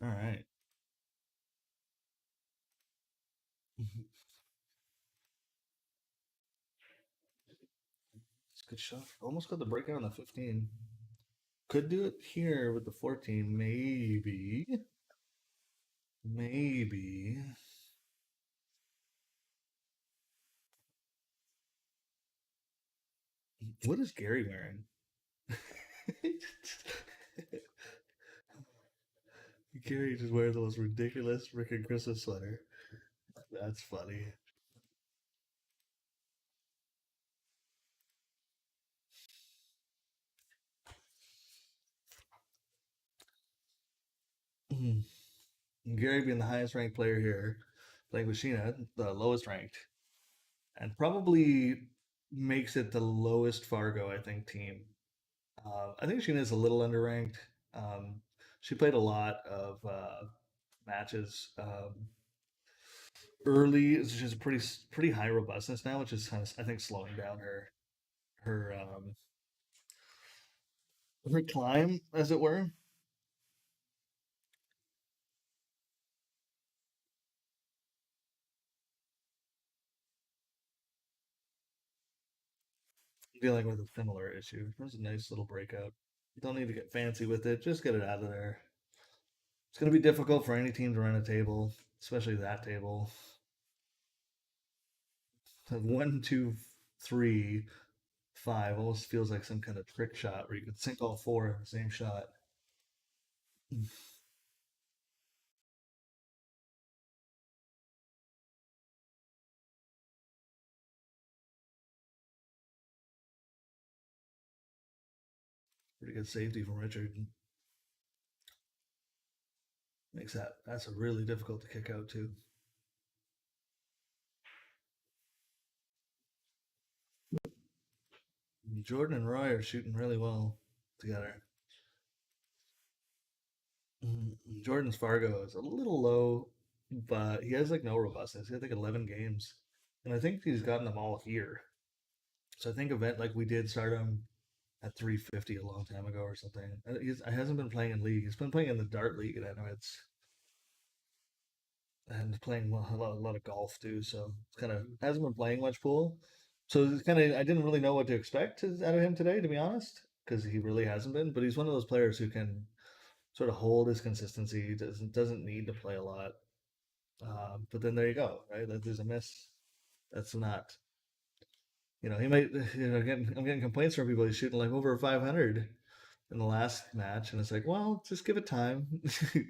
All right. It's a good shot. Almost got the breakout on the 15. Could do it here with the 14. Maybe. Maybe. What is Gary wearing? Gary just wears the most ridiculous freaking Christmas sweater. That's funny. Gary being the highest ranked player here, playing with Sheena, the lowest ranked, and probably makes it the lowest Fargo, I think, team. I think Sheena's a little underranked. Um, she played a lot of matches early. She has a pretty high robustness now, which is kind of, I think, slowing down her her climb, as it were. Dealing with a similar issue. There's a nice little breakout. Don't need to get fancy with it. Just get it out of there. It's going to be difficult for any team to run a table, especially that table. One, two, three, five almost feels like some kind of trick shot where you could sink all four in the same shot. Pretty good safety from Richard. Makes that's a really difficult to kick out too. Jordan and Roy are shooting really well together. Jordan's Fargo is a little low, but he has like no robustness. He had like 11 games, and I think he's gotten them all here. So I think event like we did start him at 350 a long time ago or something. He hasn't been playing in league. He's been playing in the dart league, and I know it's and playing a lot of golf too. So it's kind of hasn't been playing much pool. So it's kind of I didn't really know what to expect out of him today, to be honest, because he really hasn't been. But he's one of those players who can sort of hold his consistency. He doesn't need to play a lot. But then there you go, right? There's a miss. That's not. He might. I'm getting complaints from people. He's shooting like over 500 in the last match, and it's like, well, just give it time.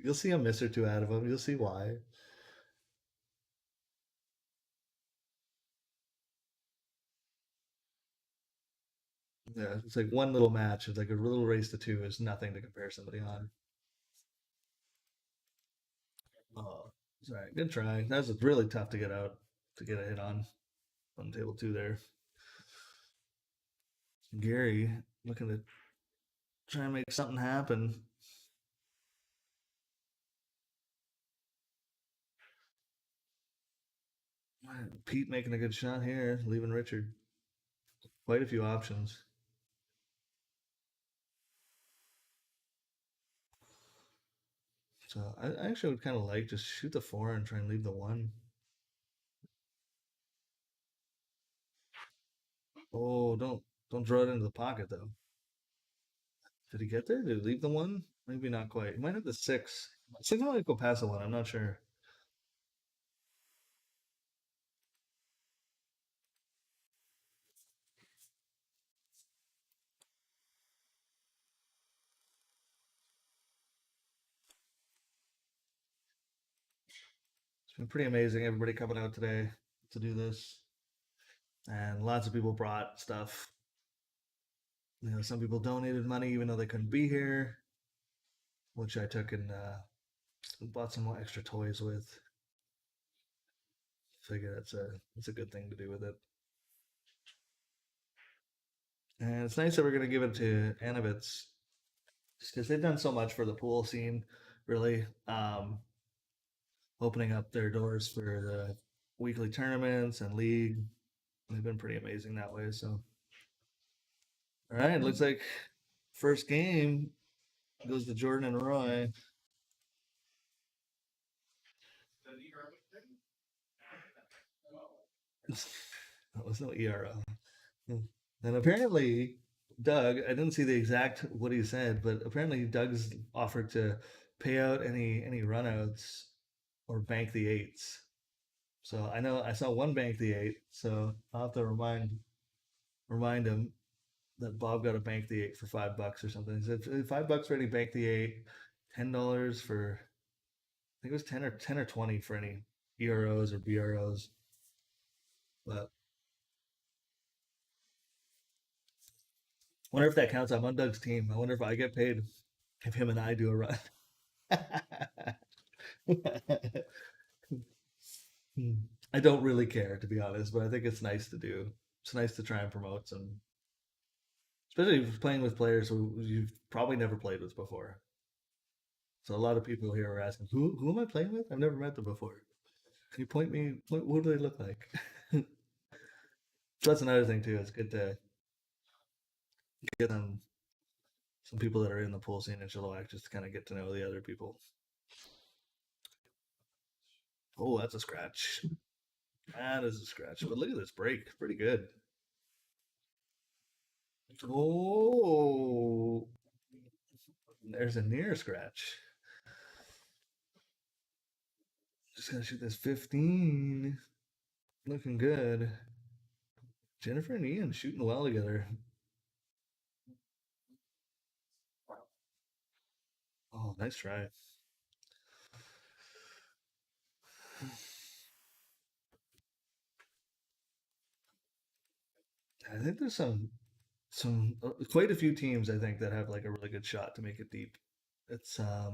You'll see a miss or two out of him. You'll see why. Yeah, it's like one little match. It's like a little race to two is nothing to compare somebody on. Oh, sorry. Good try. That was really tough to get out to get a hit on table two there. Gary looking to try and make something happen. Pete making a good shot here, leaving Richard. Quite a few options. So I actually would kind of like just shoot the four and try and leave the one. Oh, don't draw it into the pocket though. Did he get there? Did he leave the one? Maybe not quite. He might have the six. Six might go past the one. I'm not sure. It's been pretty amazing. Everybody coming out today to do this, and lots of people brought stuff. Some people donated money even though they couldn't be here, which I took and bought some more extra toys with. Figure that's a good thing to do with it. And it's nice that we're gonna give it to Anovitz just because they've done so much for the pool scene, really. Opening up their doors for the weekly tournaments and league. They've been pretty amazing that way. So, all right, looks like first game goes to Jordan and Roy. That was no ERO. And apparently, Doug, I didn't see the exact what he said, but apparently Doug's offered to pay out any runouts or bank the eights. So I know I saw one bank the eight, so I'll have to remind him that Bob got a bank the eight for $5 or something. He said $5 for any bank the eight, $10 for I think it was 10 or 20 for any EROs or BROs. But I wonder if that counts. I'm on Doug's team. I wonder if I get paid if him and I do a run. Hmm. I don't really care, to be honest, but I think it's nice to do. It's nice to try and promote some, especially if you're playing with players who you've probably never played with before. So a lot of people here are asking, who am I playing with? I've never met them before. Can you point me? What do they look like? So that's another thing too. It's good to get some people that are in the pool scene in Chilliwack just to kind of get to know the other people. Oh, that's a scratch. That is a scratch. But look at this break. Pretty good. Oh, there's a near scratch. Just gotta shoot this 15. Looking good. Jennifer and Ian shooting well together. Oh, nice try. I think there's some quite a few teams I think that have like a really good shot to make it deep. It's I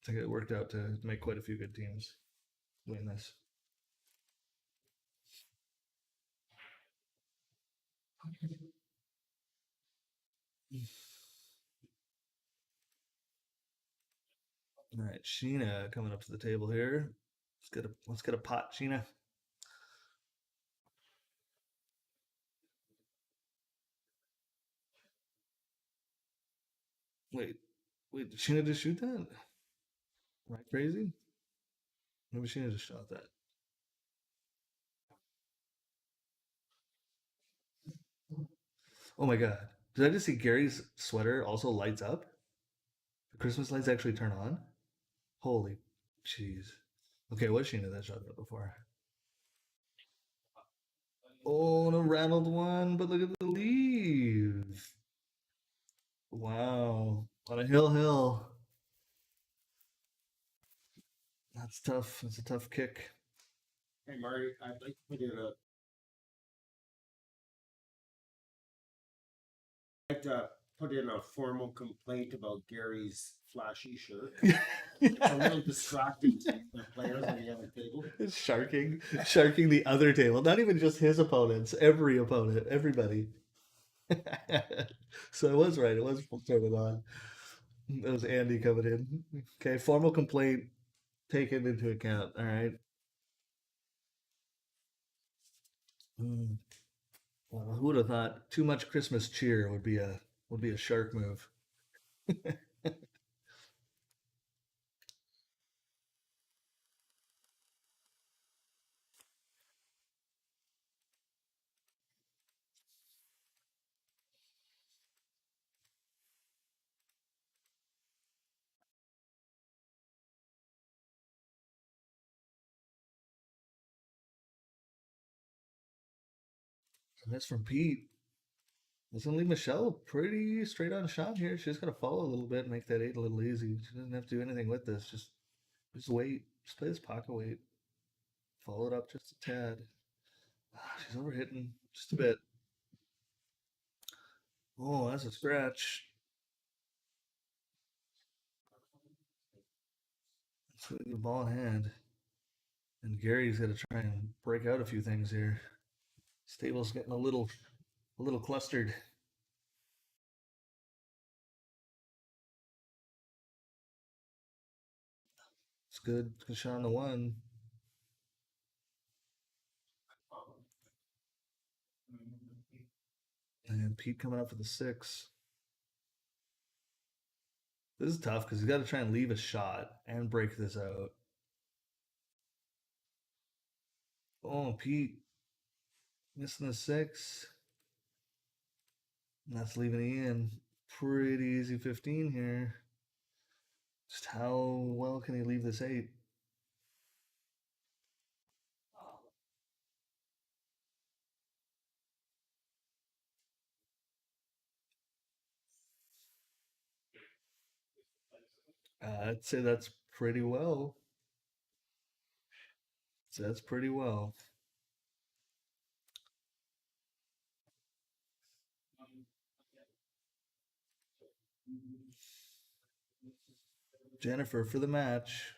think it worked out to make quite a few good teams win this. All right, Sheena coming up to the table here. Let's get a pot, Sheena. Wait, wait, did Sheena just shoot that? Am I crazy? Maybe Sheena just shot that. Oh my god. Did I just see Gary's sweater also lights up? The Christmas lights actually turn on? Holy jeez. Okay, what Sheena that shot that before? Oh, no rattled one, but look at the leaves. Wow. On a hill. That's tough. That's a tough kick. Hey, Marty, I'd like to put in a formal complaint about Gary's flashy shirt. It's a little distracting to the players on the other table. It's sharking the other table. Not even just his opponents, every opponent, everybody. So I was right. It was turning on. That was Andy coming in. Okay, formal complaint taken into account. All right. Hmm. Well, who would have thought too much Christmas cheer would be a shark move? And that's from Pete. Doesn't leave Michelle pretty straight on shot here. She's got to follow a little bit and make that eight a little easy. She doesn't have to do anything with this. Just wait. Just play this pocket wait. Follow it up just a tad. Ah, she's overhitting just a bit. Oh, that's a scratch. Let's get the ball in hand. And Gary's got to try and break out a few things here. Stable's getting a little clustered. It's good. Good shot on the one. And Pete coming up for the six. This is tough because he's got to try and leave a shot and break this out. Oh, Pete missing the six. And that's leaving Ian. Pretty easy 15 here. Just how well can he leave this eight? I'd say that's pretty well. So that's pretty well. Jennifer for the match.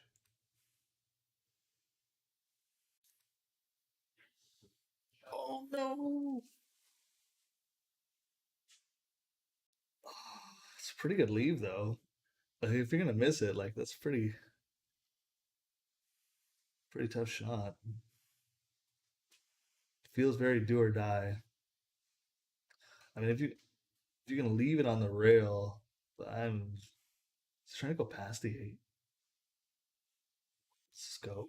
Oh no! It's a pretty good leave though. Like, if you're gonna miss it, like that's pretty tough shot. Feels very do or die. I mean, if you're gonna leave it on the rail, but I'm just trying to go past the eight. Let's go.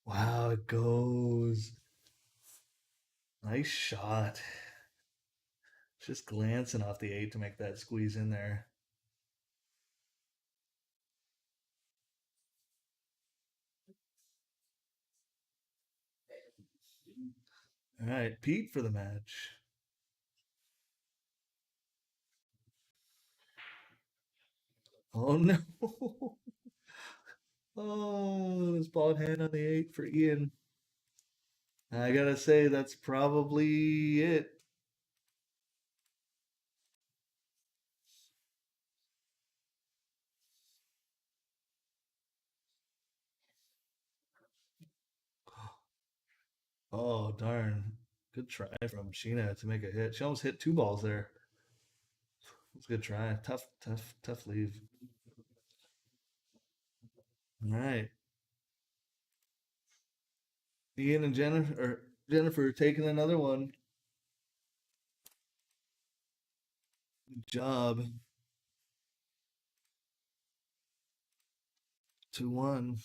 Wow, it goes. Nice shot. Just glancing off the eight to make that squeeze in there. All right, Pete for the match. Oh no. Oh, this ball in hand on the eight for Ian. I gotta say, that's probably it. Oh, darn. Good try from Sheena to make a hit. She almost hit two balls there. It's a good try. Tough leave. All right. Ian and Jennifer taking another one. Good job. 2-1.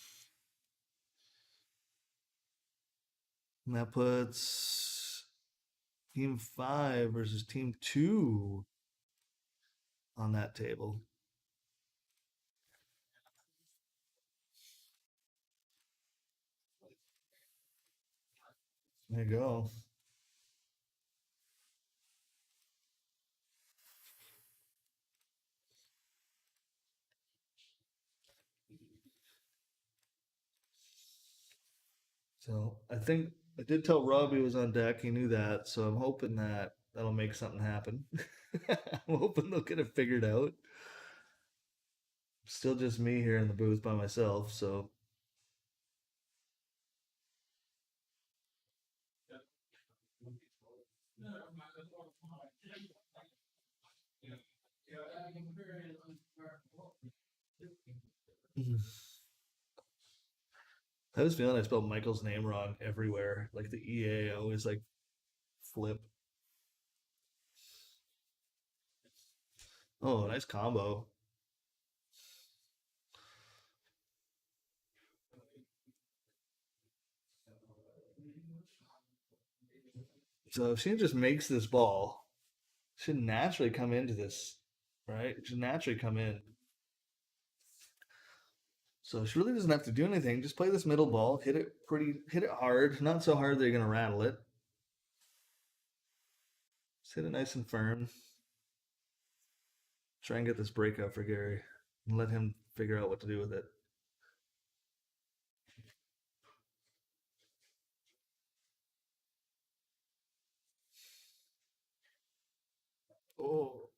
And that puts team 5 versus team 2 on that table. There you go. So I think I did tell Rob he was on deck. He knew that. So I'm hoping that that'll make something happen. I'm hoping they'll get it figured out. Still just me here in the booth by myself. So I was feeling I spelled Michael's name wrong everywhere. Like the EA, I always like flip. Oh, nice combo. So if she just makes this ball, should naturally come into this, right? It should naturally come in. So she really doesn't have to do anything. Just play this middle ball, hit it hard, not so hard that you're gonna rattle it. Just hit it nice and firm. Try and get this breakout for Gary and let him figure out what to do with it. Oh,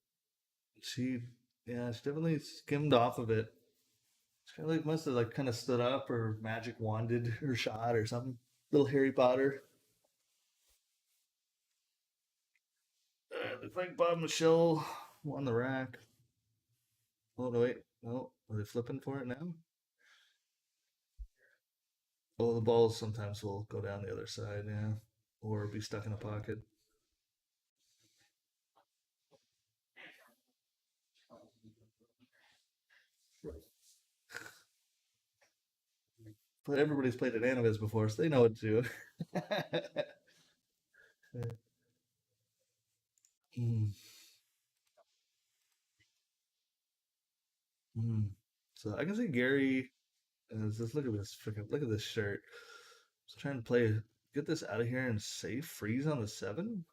she, yeah, she definitely skimmed off of it. She kind of like must have like kind of stood up or magic wanded her shot or something. Little Harry Potter. Looks like Bob Michelle won the rack. Oh no, wait, no, are they flipping for it now? Oh, the balls sometimes will go down the other side, yeah, or be stuck in a pocket. But everybody's played at Anavis before, so they know what to do. Hmm, hmm. So I can see Gary. Just look at this freaking look at this shirt. Just trying to get this out of here and save freeze on the 7.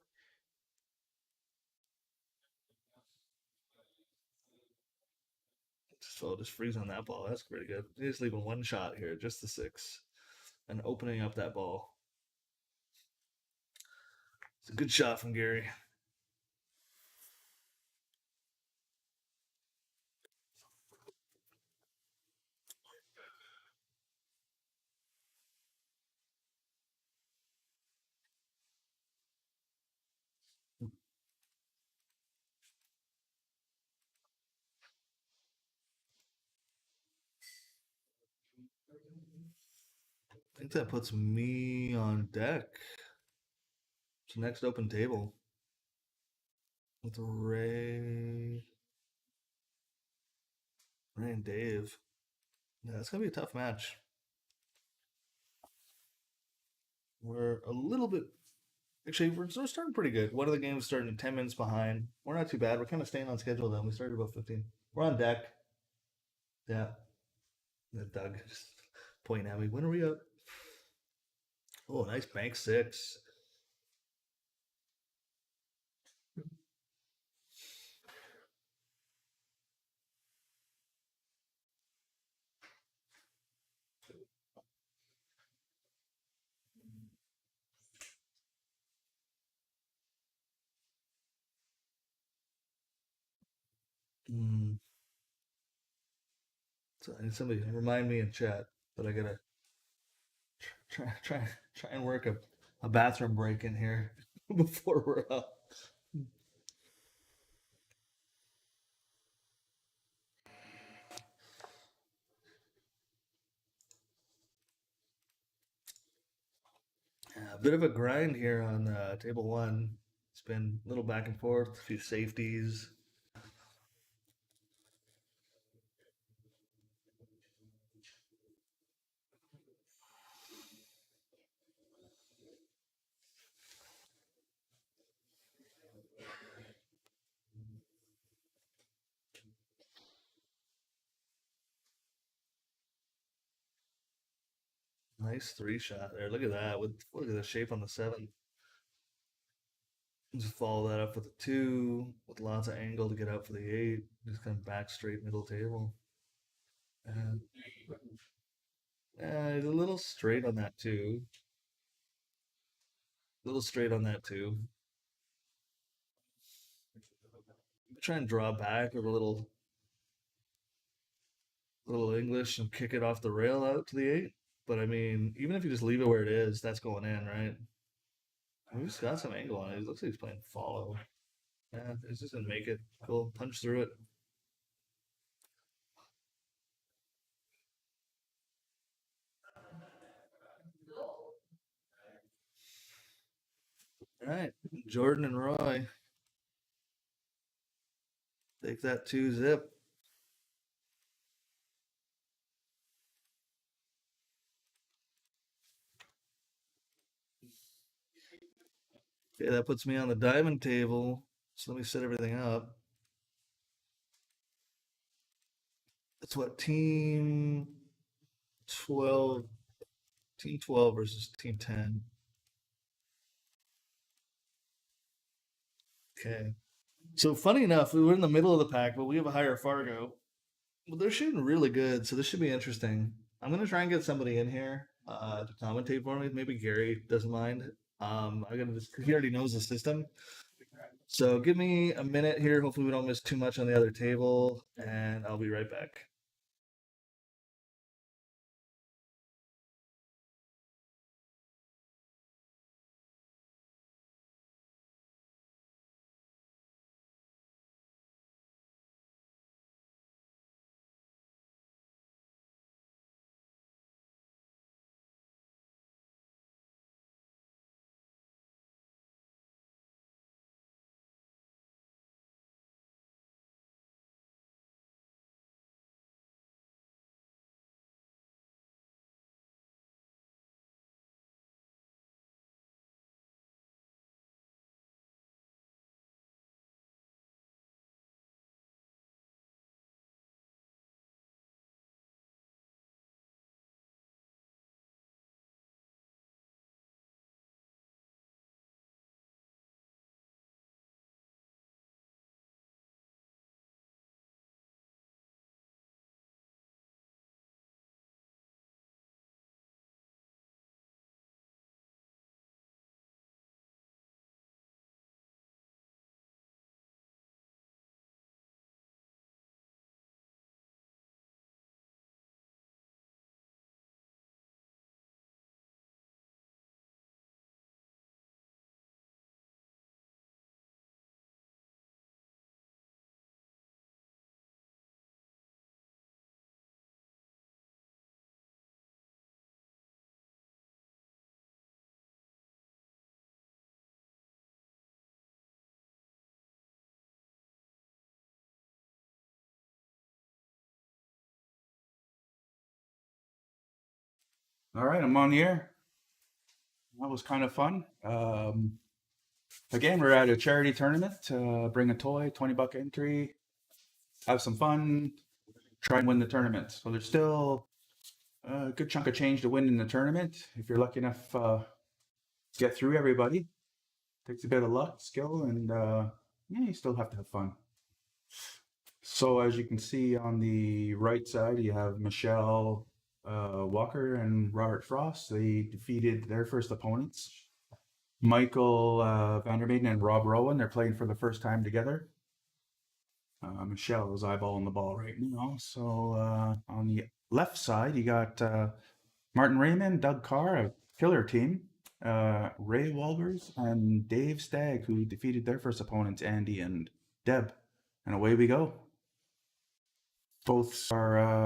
Just freeze on that ball. That's pretty good. He's just leaving one shot here, just the 6, and opening up that ball. It's a good shot from Gary. think that puts me on deck. It's the next open table with Ray and Dave. Yeah, it's gonna be a tough match. We're a little bit. Actually, we're starting pretty good. One of the games starting 10 minutes behind. We're not too bad. We're kind of staying on schedule then. We started about 15. We're on deck. Yeah. Doug just pointing at me. When are we up? Oh, nice bank six. Mm. So I need somebody to remind me in chat that I gotta try and work a bathroom break in here before we're up. Yeah, a bit of a grind here on table one. It's been a little back and forth, a few safeties. Nice three shot there. Look at that. Look at the shape on the seven. Just follow that up with a two with lots of angle to get out for the eight. Just kind of back straight middle table. And he's a little straight on that two. A little straight on that two. Try and draw back with a little English and kick it off the rail out to the eight. But I mean, even if you just leave it where it is, that's going in, right? He's got some angle on it. It looks like he's playing follow. Yeah, he's just gonna make it. Cool. Punch through it. All right. Jordan and Roy. Take that two zip. Okay, that puts me on the diamond table. So let me set everything up. That's what team 12 team 12 versus team 10. Okay. So funny enough, we were in the middle of the pack, but we have a higher Fargo. Well, they're shooting really good, so this should be interesting. I'm gonna try and get somebody in here to commentate for me. Maybe Gary doesn't mind. I'm gonna just he already knows the system. So give me a minute here. Hopefully we don't miss too much on the other table, and I'll be right back. All right, I'm on the air. That was kind of fun. Again, we're at a charity tournament. Bring a toy, $20 entry, have some fun, try and win the tournament. So there's still a good chunk of change to win in the tournament. If you're lucky enough to get through everybody, takes a bit of luck, skill, and yeah, you still have to have fun. So as you can see on the right side, you have Michelle Walker and Robert Frost. They defeated their first opponents. Michael Vandermaiden and Rob Rowan, they're playing for the first time together. Michelle is eyeballing the ball right now. So on the left side, you got Martin Raymond, Doug Carr, a killer team. Ray Walbers and Dave Stagg, who defeated their first opponents, Andy and Deb. And away we go. Both are